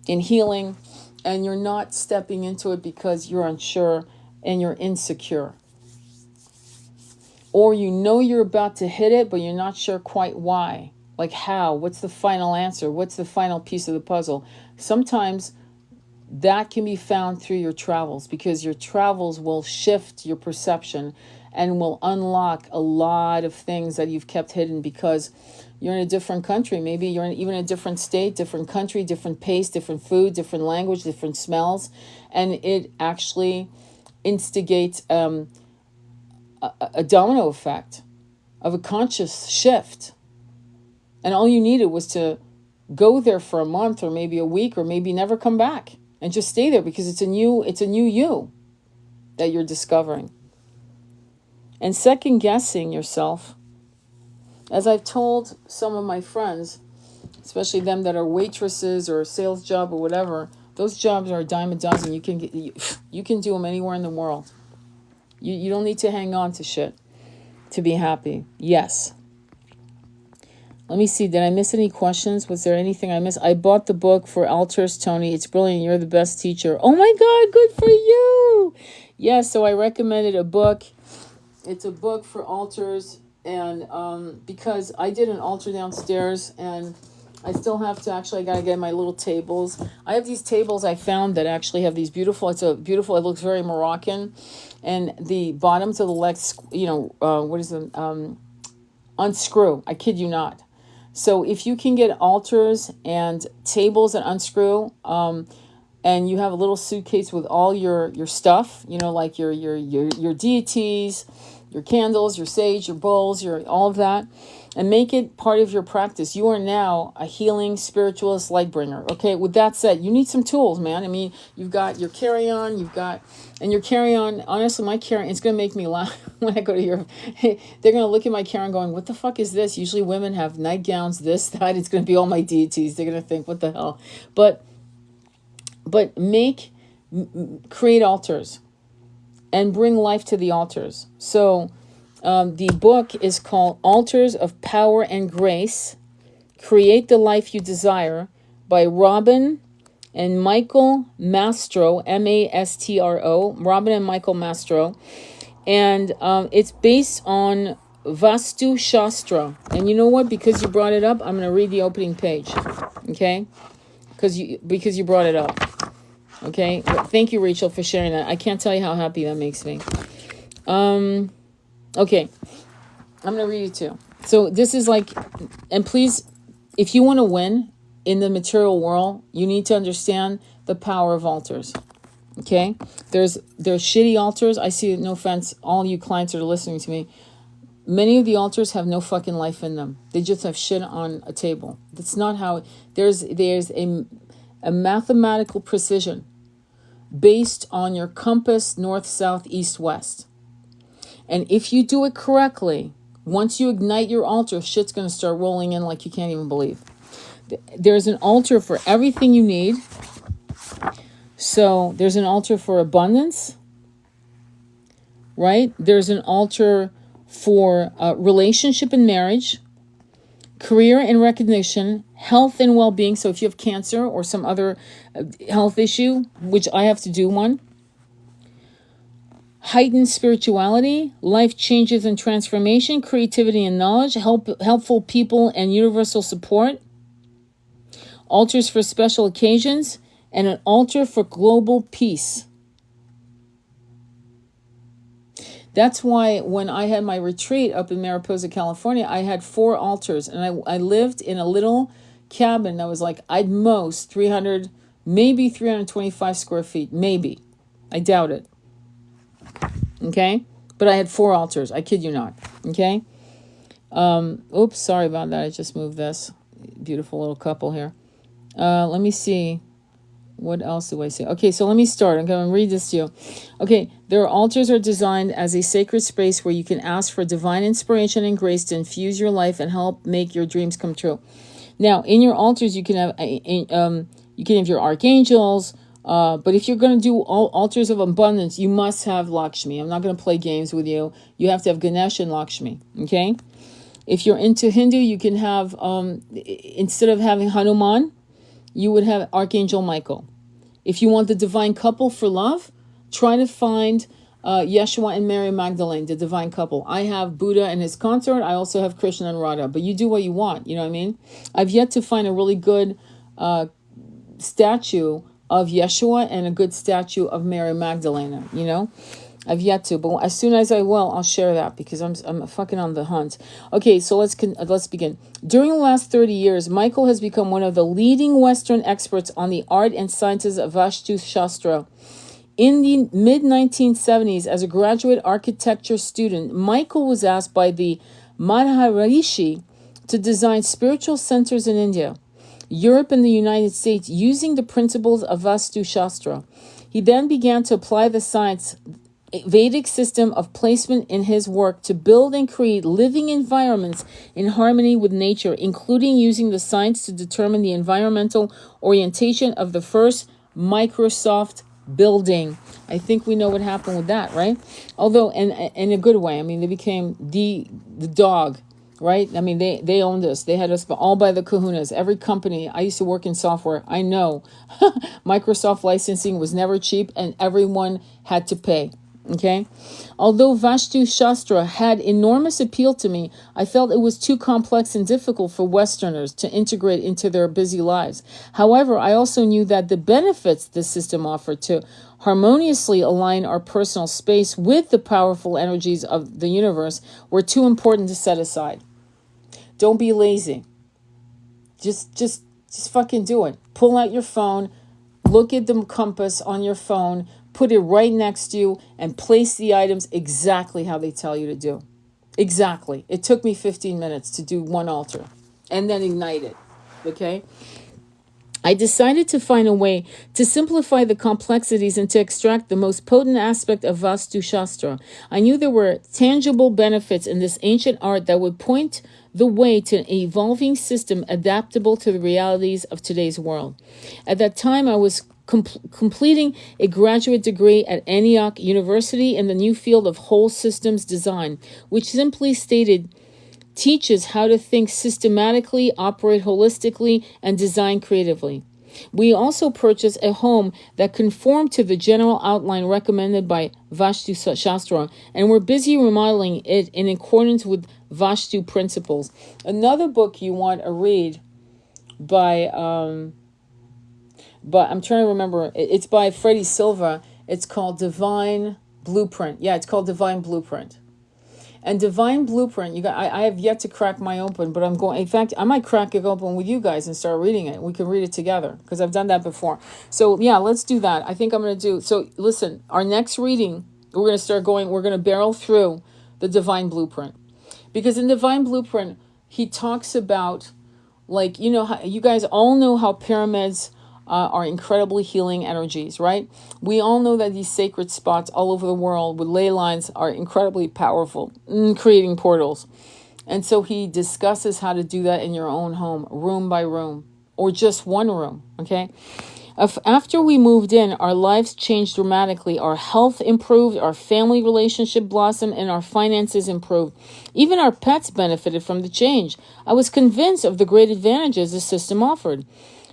in healing. And you're not stepping into it because you're unsure and you're insecure. Or you know you're about to hit it, but you're not sure quite why. Like how? What's the final answer? What's the final piece of the puzzle? Sometimes that can be found through your travels, because your travels will shift your perception and will unlock a lot of things that you've kept hidden because you're in a different country. Maybe you're in even a different state, different country, different pace, different food, different language, different smells. And it actually instigates a domino effect of a conscious shift. And all you needed was to go there for a month or maybe a week or maybe never come back and just stay there, because it's a new you that you're discovering. And second guessing yourself, as I've told some of my friends, especially them that are waitresses or a sales job or whatever, those jobs are a dime a dozen. You can do them anywhere in the world. You don't need to hang on to shit to be happy. Yes. Let me see. Did I miss any questions? Was there anything I missed? I bought the book for altars, Tony. It's brilliant. You're the best teacher. Oh my God, good for you. Yeah, so I recommended a book. It's a book for altars, and because I did an altar downstairs, and I still have to, actually, I got to get my little tables. I have these tables I found that actually have these beautiful, it looks very Moroccan, and the bottoms of the legs, unscrew. I kid you not. So if you can get altars and tables that unscrew, and you have a little suitcase with all your stuff, like your deities, your candles, your sage, your bowls, all of that, and make it part of your practice. You are now a healing spiritualist light bringer. Okay, with that said, you need some tools, man. I mean, you've got your carry-on, your carry-on, honestly, my carry-on, it's going to make me laugh when I go to Europe. They're going to look at my carry-on going, what the fuck is this? Usually women have nightgowns, this, that. It's going to be all my deities. They're going to think, what the hell? But create altars and bring life to the altars. So the book is called Altars of Power and Grace, Create the Life You Desire, by Robin and Michael Mastro, Mastro, Robin and Michael Mastro. And it's based on Vastu Shastra. And you know what? Because you brought it up, I'm going to read the opening page. Okay? Because you brought it up. Okay? Thank you, Rachel, for sharing that. I can't tell you how happy that makes me. Okay, I'm going to read it too. So this is like, and please, if you want to win in the material world, you need to understand the power of altars. Okay? There's shitty altars. I see, no offense, all you clients that are listening to me. Many of the altars have no fucking life in them. They just have shit on a table. That's not how, there's a mathematical precision based on your compass, north, south, east, west. And if you do it correctly, once you ignite your altar, shit's going to start rolling in like you can't even believe. There's an altar for everything you need. So there's an altar for abundance, right? There's an altar for relationship and marriage, career and recognition, health and well-being. So if you have cancer or some other health issue, which I have to do one, heightened spirituality, life changes and transformation, creativity and knowledge, helpful people and universal support, altars for special occasions, and an altar for global peace. That's why when I had my retreat up in Mariposa, California, I had 4 altars, and I lived in a little cabin that was like, I'd most 300, maybe 325 square feet, maybe. I doubt it. Okay, but I had 4 altars. I kid you not. Okay. Oops, sorry about that. I just moved this. Beautiful little couple here. Let me see. What else do I say? Okay, so let me start. I'm going to read this to you. Okay, their altars are designed as a sacred space where you can ask for divine inspiration and grace to infuse your life and help make your dreams come true. Now, in your altars, you can have your archangels. But if you're going to do altars of abundance, you must have Lakshmi. I'm not going to play games with you. You have to have Ganesh and Lakshmi. Okay. If you're into Hindu, you can have, instead of having Hanuman, you would have Archangel Michael. If you want the divine couple for love, try to find Yeshua and Mary Magdalene, the divine couple. I have Buddha and his consort. I also have Krishna and Radha. But you do what you want. You know what I mean? I've yet to find a really good statue of Yeshua and a good statue of Mary Magdalene, I've yet to, but as soon as I will, I'll share that because I'm fucking on the hunt. Okay, so let's begin. During the last 30 years, Michael has become one of the leading Western experts on the art and sciences of Vastu Shastra. In the mid-1970s, as a graduate architecture student, Michael was asked by the Maharishi to design spiritual centers in India, Europe, and the United States using the principles of Vastu Shastra. He then began to apply the science Vedic system of placement in his work to build and create living environments in harmony with nature, including using the science to determine the environmental orientation of the first Microsoft building. I think we know what happened with that, right? Although in a good way. I mean, they became the dog, right? I mean, they owned us. They had us all by the kahunas. Every company, I used to work in software. I know Microsoft licensing was never cheap and everyone had to pay. Okay. Although Vastu Shastra had enormous appeal to me, I felt it was too complex and difficult for Westerners to integrate into their busy lives. However, I also knew that the benefits this system offered to harmoniously align our personal space with the powerful energies of the universe were too important to set aside. Don't be lazy. Just fucking do it. Pull out your phone, look at the compass on your phone, put it right next to you, and place the items exactly how they tell you to do. Exactly. It took me 15 minutes to do one altar and then ignite it. Okay? I decided to find a way to simplify the complexities and to extract the most potent aspect of Vastu Shastra. I knew there were tangible benefits in this ancient art that would point the way to an evolving system adaptable to the realities of today's world. At that time, I was completing a graduate degree at Antioch University in the new field of whole systems design, which simply stated teaches how to think systematically, operate holistically, and design creatively. We also purchased a home that conformed to the general outline recommended by Vastu Shastra, and we're busy remodeling it in accordance with Vastu principles. Another book you want to read by but I'm trying to remember. It's by Freddie Silva. It's called Divine Blueprint. Yeah, it's called Divine Blueprint. And Divine Blueprint, you got. I have yet to crack my open, but I'm going. In fact, I might crack it open with you guys and start reading it. We can read it together because I've done that before. So yeah, let's do that. I think I'm going to do. So listen, our next reading, we're going to start going. We're going to barrel through the Divine Blueprint, because in Divine Blueprint, he talks about, like, you know, how, you guys all know how pyramids are incredibly healing energies, right? We all know that these sacred spots all over the world with ley lines are incredibly powerful in creating portals. And so he discusses how to do that in your own home, room by room, or just one room, okay? After we moved in, our lives changed dramatically. Our health improved, our family relationship blossomed, and our finances improved. Even our pets benefited from the change. I was convinced of the great advantages the system offered.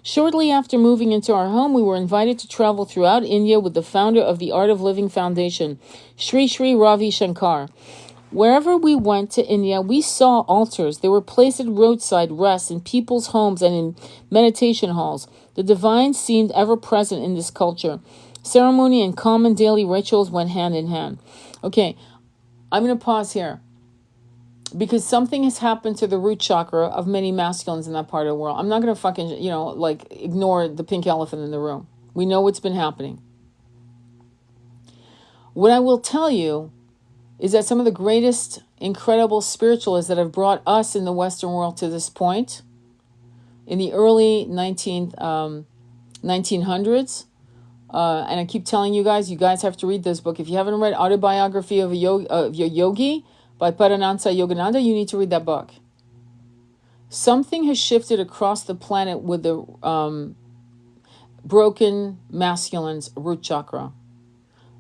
Shortly after moving into our home, we were invited to travel throughout India with the founder of the Art of Living Foundation, Sri Sri Ravi Shankar. Wherever we went to India, we saw altars. They were placed at roadside rests, in people's homes, and in meditation halls. The divine seemed ever present in this culture. Ceremony and common daily rituals went hand in hand. Okay, I'm going to pause here, because something has happened to the root chakra of many masculines in that part of the world. I'm not going to fucking, ignore the pink elephant in the room. We know what's been happening. What I will tell you is that some of the greatest, incredible spiritualists that have brought us in the Western world to this point, in the early 1900s, and I keep telling you guys have to read this book. If you haven't read Autobiography of your Yogi, by Paranansa Yogananda, you need to read that book. Something has shifted across the planet with the broken masculine's root chakra.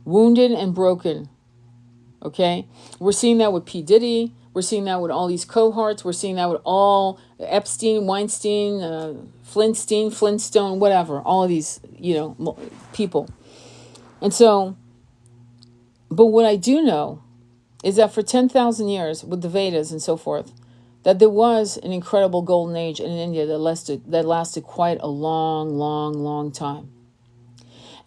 Wounded and broken. Okay? We're seeing that with P. Diddy. We're seeing that with all these cohorts. We're seeing that with all Epstein, Weinstein, Flintstone, whatever. All of these, people. And so, but what I do know is that for 10,000 years with the Vedas and so forth, that there was an incredible golden age in India that lasted quite a long, long, long time.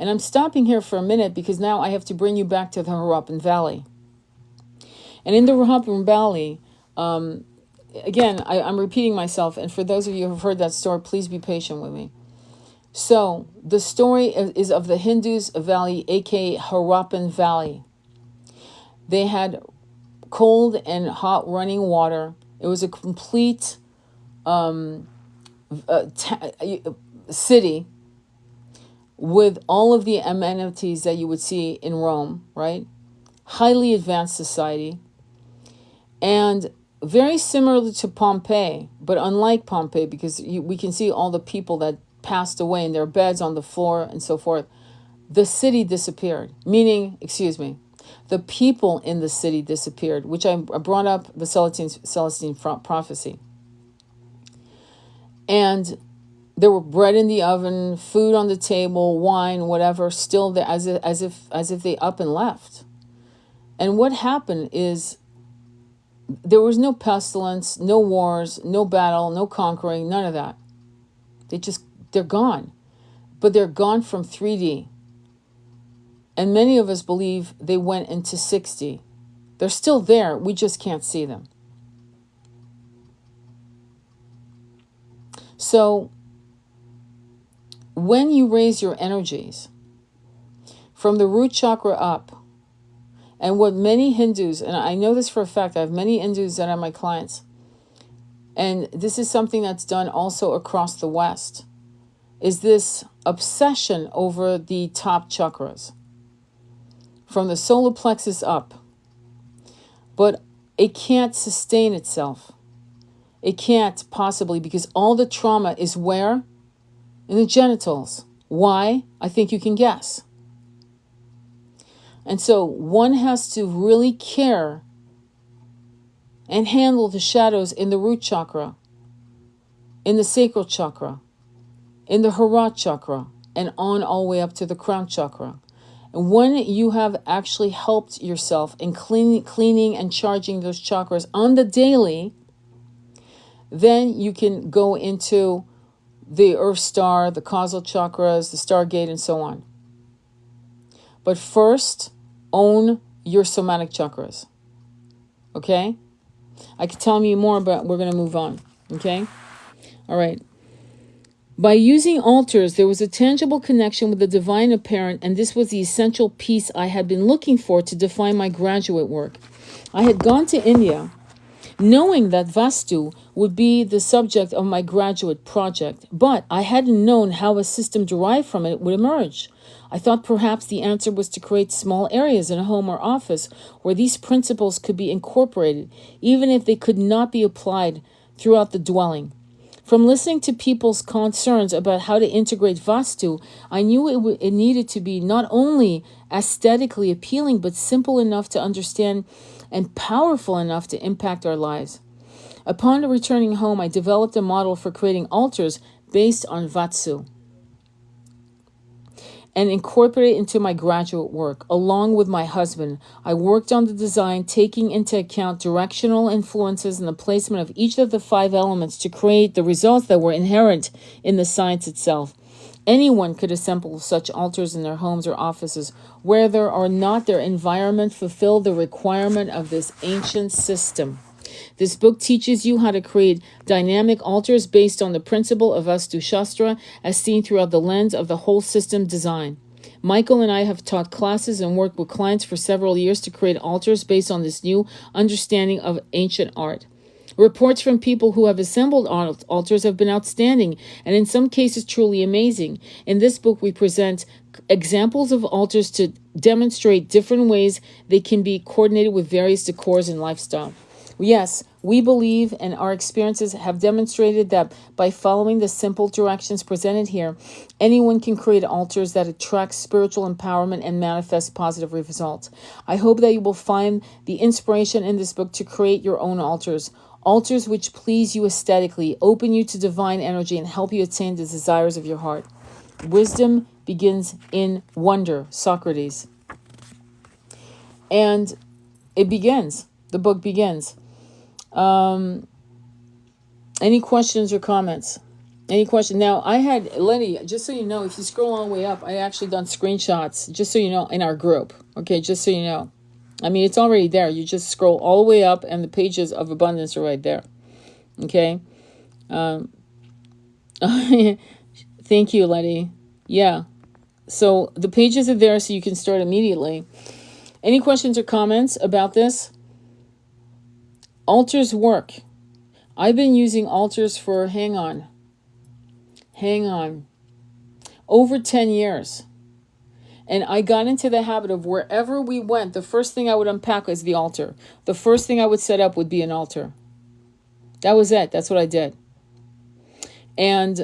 And I'm stopping here for a minute because now I have to bring you back to the Harappan Valley. And in the Harappan Valley, again, I'm repeating myself, and for those of you who have heard that story, please be patient with me. So, the story is of the Hindus Valley, aka Harappan Valley. They had cold and hot running water. It was a complete city with all of the amenities that you would see in Rome, right? Highly advanced society. And very similar to Pompeii, but unlike Pompeii, because we can see all the people that passed away in their beds on the floor and so forth. The city disappeared, meaning, the people in the city disappeared, which I brought up the Celestine prophecy. And there were bread in the oven, food on the table, wine, whatever, still there, as if they up and left. And what happened is there was no pestilence, no wars, no battle, no conquering, none of that. They're gone. But they're gone from 3D. And many of us believe they went into 6D. They're still there, we just can't see them. So, when you raise your energies from the root chakra up, and what many Hindus, and I know this for a fact, I have many Hindus that are my clients, and this is something that's done also across the West, is this obsession over the top chakras, from the solar plexus up. But it can't sustain itself. It can't possibly, because all the trauma is where? In the genitals. Why? I think you can guess. And so one has to really care and handle the shadows in the root chakra, in the sacral chakra, in the Herat chakra, and on all the way up to the crown chakra. And when you have actually helped yourself in cleaning and charging those chakras on the daily, then you can go into the earth star, the causal chakras, the stargate, and so on. But first, own your somatic chakras. Okay? I could tell you more, but we're going to move on. Okay? All right. By using altars, there was a tangible connection with the divine apparent, and this was the essential piece I had been looking for to define my graduate work. I had gone to India knowing that Vastu would be the subject of my graduate project, but I hadn't known how a system derived from it would emerge. I thought perhaps the answer was to create small areas in a home or office where these principles could be incorporated, even if they could not be applied throughout the dwelling. From listening to people's concerns about how to integrate Vastu, I knew it needed to be not only aesthetically appealing, but simple enough to understand and powerful enough to impact our lives. Upon returning home, I developed a model for creating altars based on Vastu and incorporate it into my graduate work. Along with my husband, I worked on the design, taking into account directional influences and the placement of each of the 5 elements to create the results that were inherent in the science itself. Anyone could assemble such altars in their homes or offices, whether or not their environment fulfilled the requirement of this ancient system. This book teaches you how to create dynamic altars based on the principle of Vastu Shastra as seen throughout the lens of the whole system design. Michael and I have taught classes and worked with clients for several years to create altars based on this new understanding of ancient art. Reports from people who have assembled altars have been outstanding and in some cases truly amazing. In this book, we present examples of altars to demonstrate different ways they can be coordinated with various decors and lifestyle. Yes, we believe and our experiences have demonstrated that by following the simple directions presented here, anyone can create altars that attract spiritual empowerment and manifest positive results. I hope that you will find the inspiration in this book to create your own altars. Altars which please you aesthetically, open you to divine energy, and help you attain the desires of your heart. Wisdom begins in wonder, Socrates. And it begins. The book begins. Any questions or comments? Any question? Now, I had, Lenny, just so you know, if you scroll all the way up, I actually done screenshots, just so you know, in our group. Okay, just so you know. I mean, it's already there. You just scroll all the way up, and the pages of abundance are right there. Okay? Thank you, Lenny. Yeah. So the pages are there so you can start immediately. Any questions or comments about this? Altars work. I've been using altars for, hang on, over 10 years. And I got into the habit of wherever we went, the first thing I would unpack was the altar. The first thing I would set up would be an altar. That was it. That's what I did. And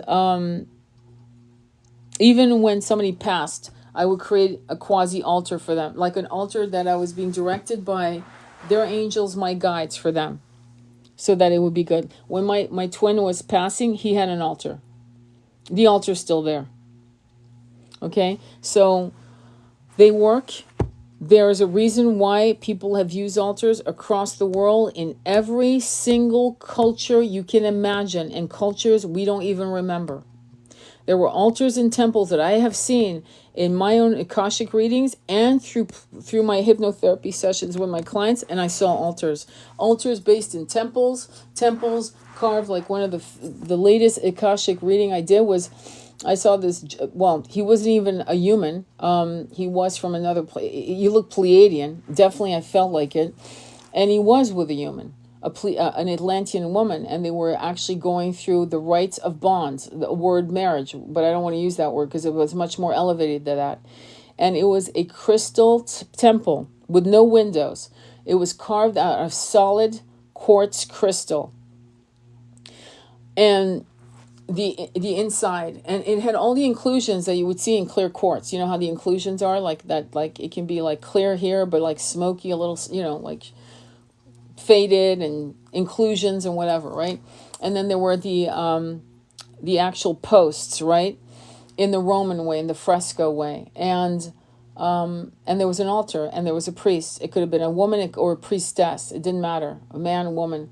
even when somebody passed, I would create a quasi altar for them, like an altar that I was being directed by their angels, my guides, for them, so that it would be good. When my twin was passing, he had an altar. The altar's still there. Okay, so they work. There is a reason why people have used altars across the world in every single culture you can imagine, and cultures we don't even remember. There were altars and temples that I have seen in my own Akashic readings and through my hypnotherapy sessions with my clients, and I saw altars. Altars based in temples carved, like one of the latest Akashic reading I did was, I saw this, well, he wasn't even a human. He was from another place. He looked Pleiadian. Definitely I felt like it. And he was with a human. An Atlantean woman, and they were actually going through the rites of bonds, the word marriage, but I don't want to use that word because it was much more elevated than that. And it was a crystal temple with no windows. It was carved out of solid quartz crystal. And the inside, and it had all the inclusions that you would see in clear quartz. You know how the inclusions are, like that, like it can be like clear here, but like smoky a little, you know, like faded, and inclusions and whatever, right? And then there were the actual posts, right, in the Roman way, in the fresco way, and there was an altar, and there was a priest. It could have been a woman or a priestess. It didn't matter, a man, a woman.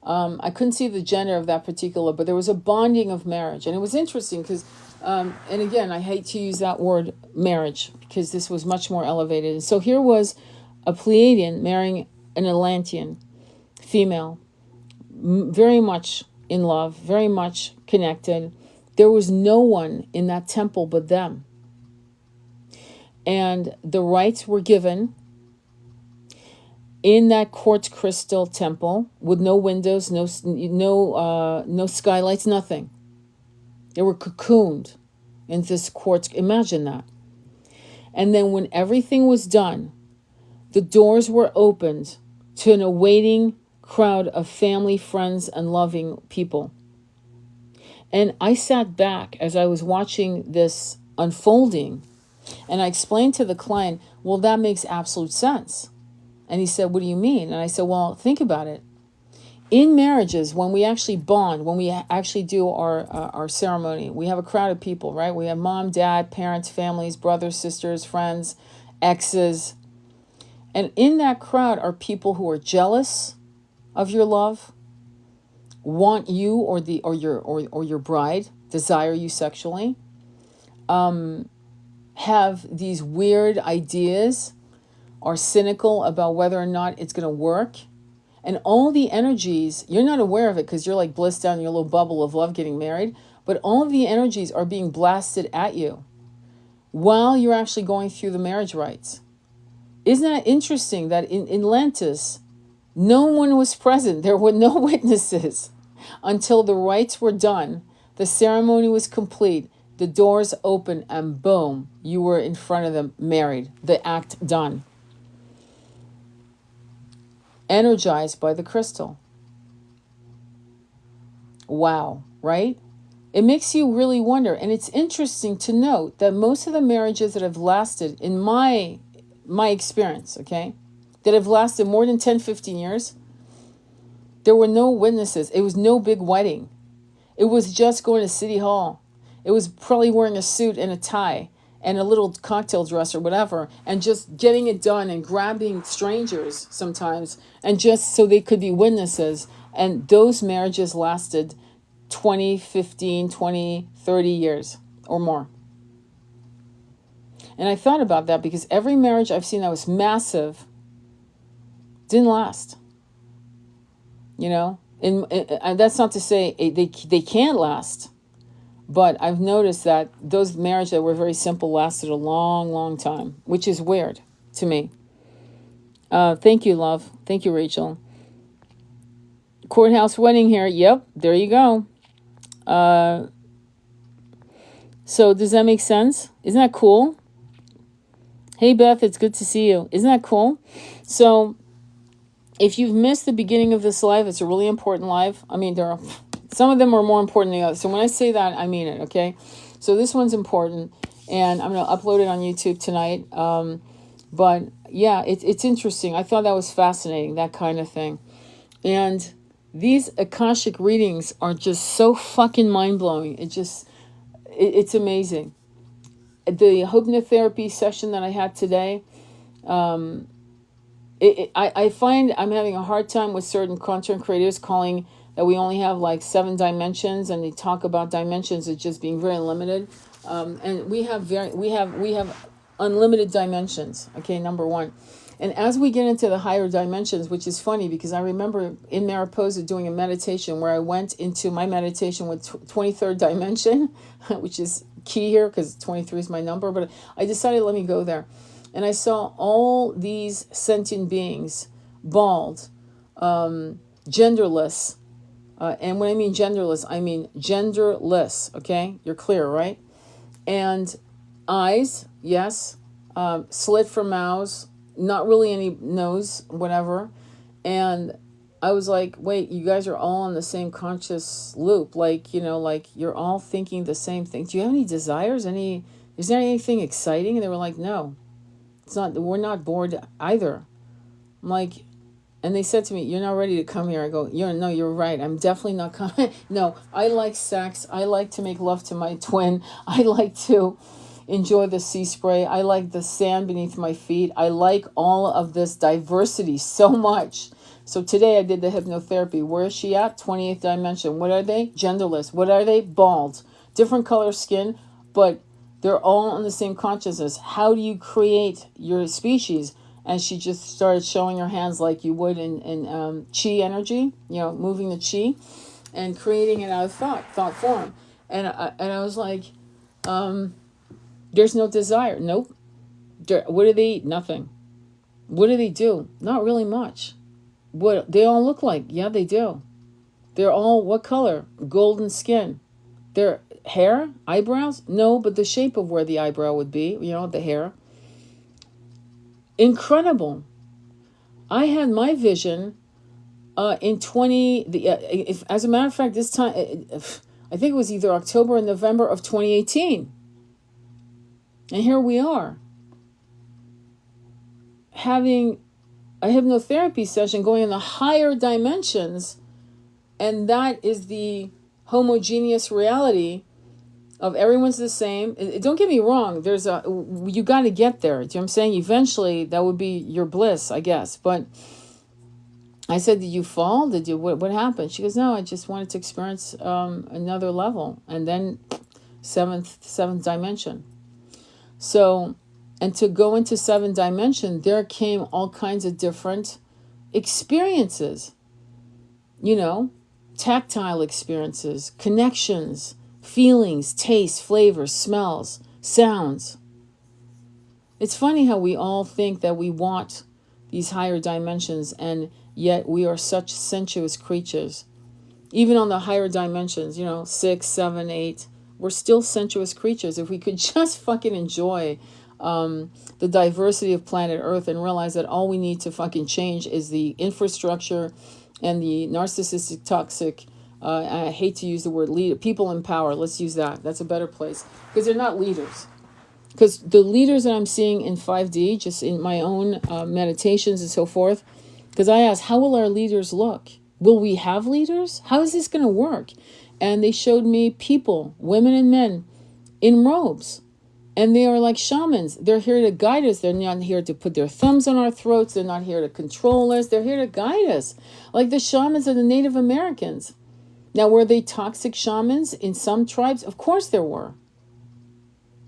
I couldn't see the gender of that particular, but there was a bonding of marriage, and it was interesting because, and again, I hate to use that word marriage because this was much more elevated. And so here was a Pleiadian marrying an Atlantean female, very much in love, very much connected. There was no one in that temple but them. And the rites were given in that quartz crystal temple with no windows, no skylights, nothing. They were cocooned in this quartz. Imagine that. And then when everything was done, the doors were opened to an awaiting crowd of family, friends, and loving people. And I sat back as I was watching this unfolding, and I explained to the client, well, that makes absolute sense. And he said, what do you mean? And I said, well, think about it. In marriages, when we actually bond, when we actually do our ceremony, we have a crowd of people, right? We have mom, dad, parents, families, brothers, sisters, friends, exes. And in that crowd are people who are jealous of your love, want you or your bride, desire you sexually, have these weird ideas, are cynical about whether or not it's going to work. And all the energies, you're not aware of it because you're like blissed out in your little bubble of love getting married, but all of the energies are being blasted at you while you're actually going through the marriage rites. Isn't that interesting that in Atlantis, no one was present. There were no witnesses until the rites were done. The ceremony was complete. The doors opened and boom, you were in front of them married. The act done. Energized by the crystal. Wow, right? It makes you really wonder. And it's interesting to note that most of the marriages that have lasted, in my experience, okay, that have lasted more than 10, 15 years, there were no witnesses. It was no big wedding. It was just going to City Hall. It was probably wearing a suit and a tie and a little cocktail dress or whatever, and just getting it done and grabbing strangers sometimes, and just so they could be witnesses. And those marriages lasted 20, 15, 20, 30 years or more. And I thought about that because every marriage I've seen that was massive didn't last. You know, and that's not to say they can't last. But I've noticed that those marriages that were very simple lasted a long, long time, which is weird to me. Thank you, love. Thank you, Rachel. Courthouse wedding here. Yep, there you go. So does that make sense? Isn't that cool? Hey, Beth, it's good to see you. Isn't that cool? So if you've missed the beginning of this live, it's a really important live. I mean, there are some of them are more important than the others. So when I say that, I mean it, okay? So this one's important, and I'm going to upload it on YouTube tonight. But yeah, it's interesting. I thought that was fascinating, that kind of thing. And these Akashic readings are just so fucking mind-blowing. It's amazing. The hypnotherapy session that I had today, I find I'm having a hard time with certain content creators calling that we only have like 7 dimensions, and they talk about dimensions as just being very limited. And we have unlimited dimensions. Okay, number one. And as we get into the higher dimensions, which is funny because I remember in Mariposa doing a meditation where I went into my meditation with 23rd dimension, which is key here because 23 is my number, but I decided let me go there. And I saw all these sentient beings, bald, genderless. And when I mean genderless, I mean genderless, okay? You're clear, right? And eyes, yes, slit for mouths, not really any nose, whatever. And I was like, wait, you guys are all in the same conscious loop. Like, you know, like you're all thinking the same thing. Do you have any desires? Is there anything exciting? And they were like, no, it's not, we're not bored either. I'm like, and they said to me, you're not ready to come here. I go, you're right. I'm definitely not coming. No, I like sex. I like to make love to my twin. I like to enjoy the sea spray. I like the sand beneath my feet. I like all of this diversity so much. So today I did the hypnotherapy. Where is she at? 28th dimension. What are they? Genderless. What are they? Bald. Different color skin, but they're all in the same consciousness. How do you create your species? And she just started showing her hands like you would in chi energy, you know, moving the chi and creating it out of thought form. And I was like, there's no desire. Nope. What do they eat? Nothing. What do they do? Not really much. What they all look like? Yeah, they do. They're all what color? Golden skin. Their hair? Eyebrows? No, but the shape of where the eyebrow would be, you know, the hair. Incredible. I had my vision in 20, as a matter of fact, this time, I think it was either October or November of 2018. And here we are, having a hypnotherapy session going in the higher dimensions, and that is the homogeneous reality of everyone's the same. Don't get me wrong, you got to get there. Do you know what I'm saying? Eventually, that would be your bliss, I guess. But I said, did you fall? What happened? She goes, no, I just wanted to experience another level. And then seventh dimension. So, and to go into 7th dimension, there came all kinds of different experiences, you know, tactile experiences, connections, feelings, tastes, flavors, smells, sounds. It's funny how we all think that we want these higher dimensions, and yet we are such sensuous creatures. Even on the higher dimensions, you know, 6, 7, 8, we're still sensuous creatures. If we could just fucking enjoy the diversity of planet Earth and realize that all we need to fucking change is the infrastructure and the narcissistic, toxic, I hate to use the word leader, people in power. Let's use that. That's a better place. Because they're not leaders. Because the leaders that I'm seeing in 5D, just in my own meditations and so forth, because I asked, how will our leaders look? Will we have leaders? How is this going to work? And they showed me people, women and men, in robes. And they are like shamans. They're here to guide us. They're not here to put their thumbs on our throats. They're not here to control us. They're here to guide us. Like the shamans of the Native Americans. Now, were they toxic shamans in some tribes? Of course there were.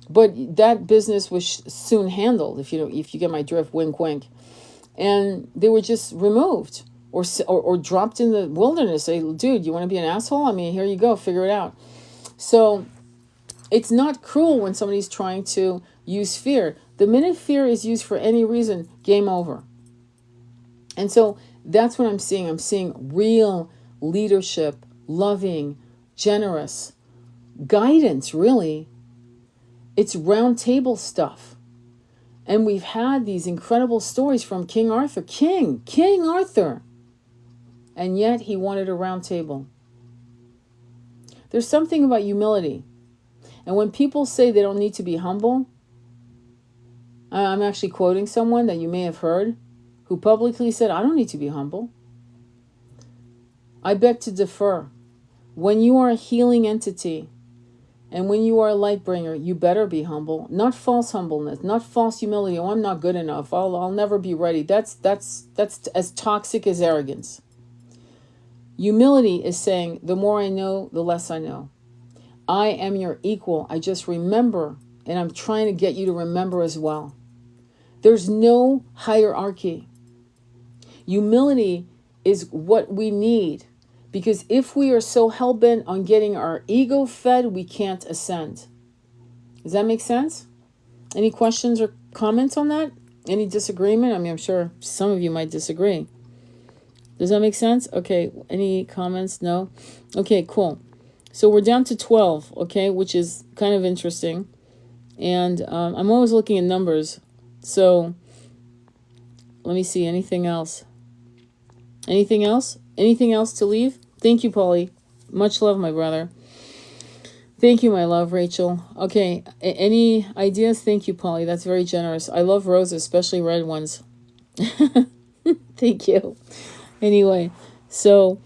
But that business was soon handled, if you get my drift, wink, wink. And they were just removed or dropped in the wilderness. Say, dude, you want to be an asshole? I mean, here you go, figure it out. So it's not cruel when somebody's trying to use fear. The minute fear is used for any reason, game over. And so that's what I'm seeing. I'm seeing real leadership, loving, generous, guidance, really. It's round table stuff. And we've had these incredible stories from King Arthur. King Arthur. And yet he wanted a round table. There's something about humility. And when people say they don't need to be humble, I'm actually quoting someone that you may have heard who publicly said, I don't need to be humble. I beg to differ. When you are a healing entity and when you are a light bringer, you better be humble. Not false humbleness, not false humility. Oh, I'm not good enough. I'll never be ready. That's as toxic as arrogance. Humility is saying, the more I know, the less I know. I am your equal. I just remember, and I'm trying to get you to remember as well. There's no hierarchy. Humility is what we need, because if we are so hell-bent on getting our ego fed, we can't ascend. Does that make sense? Any questions or comments on that? Any disagreement? I mean, I'm sure some of you might disagree. Does that make sense? Okay, any comments? No? Okay, cool. So we're down to 12, okay, which is kind of interesting. And I'm always looking at numbers. So let me see, anything else? Anything else? Anything else to leave? Thank you, Polly. Much love, my brother. Thank you, my love, Rachel. Okay, any ideas? Thank you, Polly. That's very generous. I love roses, especially red ones. Thank you. Anyway, so,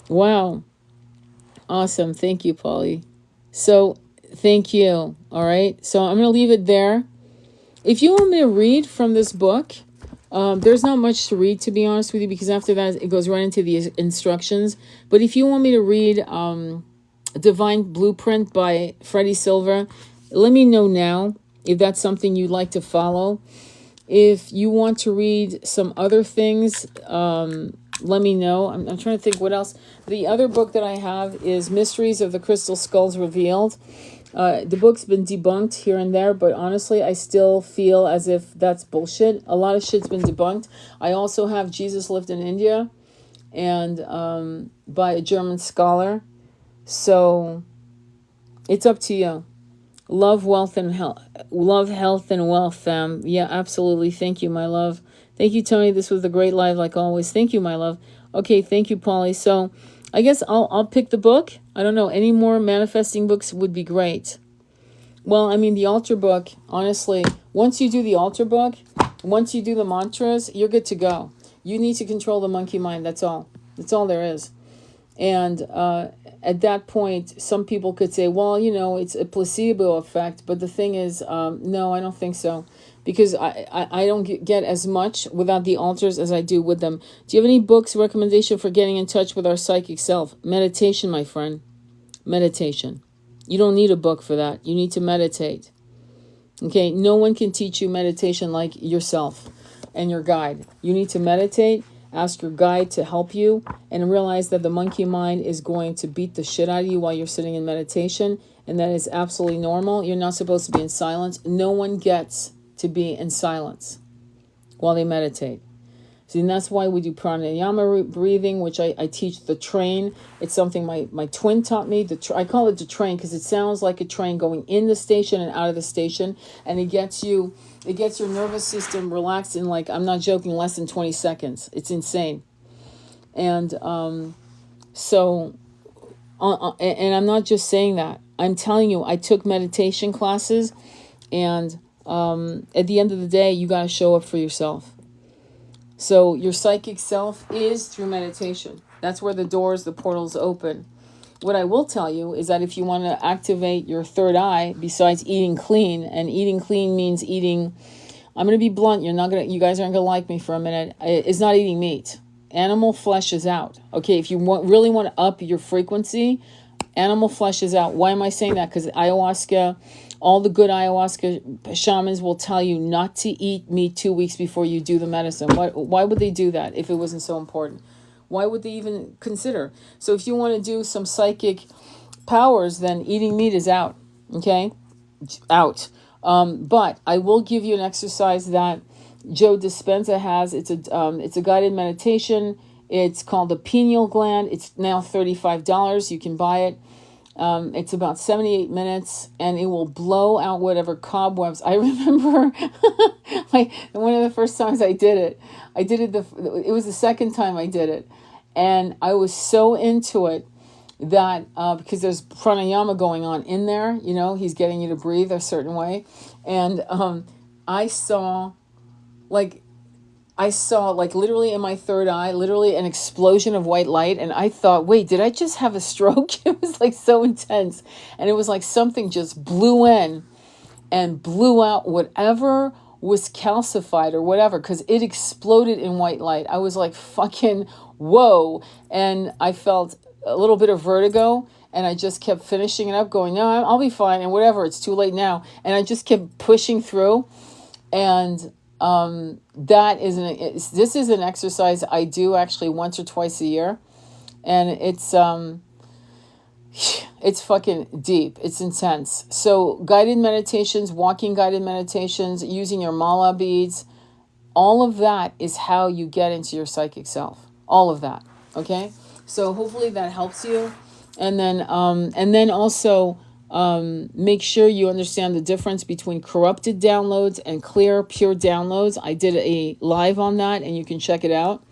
wow. Awesome. Thank you, Polly. So, thank you. All right. So, I'm going to leave it there. If you want me to read from this book, there's not much to read, to be honest with you, because after that, it goes right into the instructions. But if you want me to read Divine Blueprint by Freddie Silver, let me know now if that's something you'd like to follow. If you want to read some other things, let me know. I'm trying to think what else. The other book that I have is Mysteries of the Crystal Skulls Revealed. The book's been debunked here and there, but honestly, I still feel as if that's bullshit. A lot of shit's been debunked. I also have Jesus Lived in India, and by a German scholar. So it's up to you. Love, wealth, and health. Love, health, and wealth, fam. Yeah, absolutely. Thank you, my love. Thank you, Tony. This was a great live, like always. Thank you, my love. Okay, thank you, Polly. So I guess I'll pick the book. I don't know. Any more manifesting books would be great. Well, I mean, the altar book, honestly, once you do the altar book, once you do the mantras, you're good to go. You need to control the monkey mind. That's all. That's all there is. And at that point, some people could say, well, you know, it's a placebo effect. But the thing is, no, I don't think so. Because I don't get as much without the altars as I do with them. Do you have any books, recommendation for getting in touch with our psychic self? Meditation, my friend. Meditation. You don't need a book for that. You need to meditate. Okay, no one can teach you meditation like yourself and your guide. You need to meditate. Ask your guide to help you and realize that the monkey mind is going to beat the shit out of you while you're sitting in meditation, and that is absolutely normal. You're not supposed to be in silence. No one gets to be in silence while they meditate. See, and that's why we do pranayama breathing, which I teach the train. It's something my twin taught me. I call it the train because it sounds like a train going in the station and out of the station, and it gets your nervous system relaxed in, like, I'm not joking, less than 20 seconds. It's insane. And and I'm not just saying that. I'm telling you, I took meditation classes, and at the end of the day, you got to show up for yourself. So your psychic self is through meditation. That's where the doors, the portals open. What I will tell you is that if you want to activate your third eye, besides eating clean, and eating clean means eating, I'm going to be blunt, you guys aren't going to like me for a minute, it's not eating meat. Animal flesh is out. Okay, if you really want to up your frequency, animal flesh is out. Why am I saying that? Because ayahuasca, all the good ayahuasca shamans will tell you not to eat meat 2 weeks before you do the medicine. Why would they do that if it wasn't so important? Why would they even consider? So if you want to do some psychic powers, then eating meat is out. Okay? Out. But I will give you an exercise that Joe Dispenza has. It's a guided meditation. It's called the pineal gland. It's now $35. You can buy it. It's about 78 minutes, and it will blow out whatever cobwebs. I remember one of the first times I did it. It was the second time I did it, and I was so into it that because there's pranayama going on in there, he's getting you to breathe a certain way, and I saw literally in my third eye, literally an explosion of white light. And I thought, wait, did I just have a stroke? It was like so intense. And it was like something just blew in and blew out whatever was calcified or whatever, because it exploded in white light. I was like, fucking whoa. And I felt a little bit of vertigo. And I just kept finishing it up going, no, I'll be fine. And whatever, it's too late now. And I just kept pushing through. And this is an exercise I do actually once or twice a year, and it's fucking deep. It's intense. So guided meditations, walking guided meditations, using your mala beads, all of that is how you get into your psychic self. All of that. Okay. So hopefully that helps you. And then also, make sure you understand the difference between corrupted downloads and clear, pure downloads. I did a live on that, and you can check it out.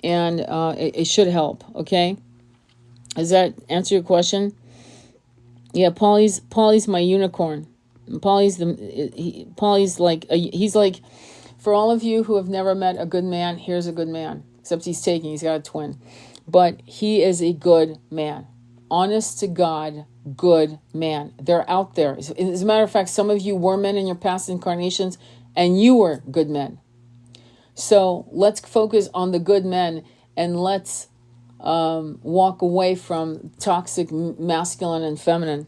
And it should help, okay? Does that answer your question? Yeah, Paulie's my unicorn. Paulie's like, he's like, for all of you who have never met a good man, here's a good man. Except he's got a twin. But he is a good man. Honest to God, good man. They're out there. As a matter of fact, some of you were men in your past incarnations, and you were good men. So let's focus on the good men, and let's walk away from toxic masculine and feminine.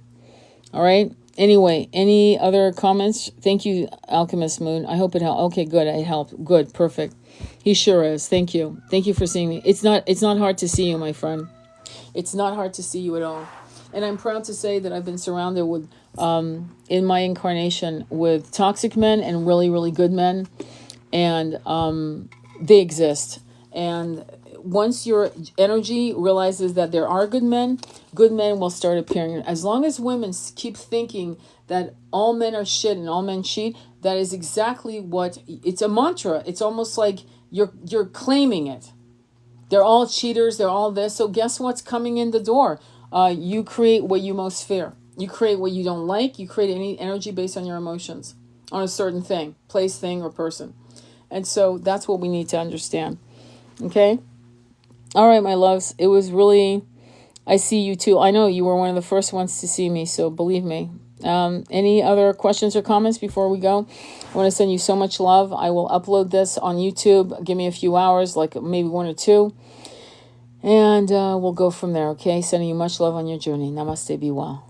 All right? Anyway, any other comments? Thank you, Alchemist Moon. I hope it helped. Okay, good. It helped. Good. Perfect. He sure is. Thank you. Thank you for seeing me. It's not hard to see you, my friend. It's not hard to see you at all. And I'm proud to say that I've been surrounded with, in my incarnation, with toxic men and really, really good men. And they exist. And once your energy realizes that there are good men will start appearing. As long as women keep thinking that all men are shit and all men cheat, that is exactly it's a mantra. It's almost like you're claiming it. They're all cheaters. They're all this. So guess what's coming in the door? You create what you most fear. You create what you don't like. You create any energy based on your emotions, on a certain thing, place, thing, or person. And so that's what we need to understand. Okay? All right, my loves. It was really... I see you too. I know you were one of the first ones to see me, so believe me. Any other questions or comments before we go? I want to send you so much love. I will upload this on YouTube. Give me a few hours, like maybe 1 or 2. And we'll go from there, okay? Sending you much love on your journey. Namaste, be well.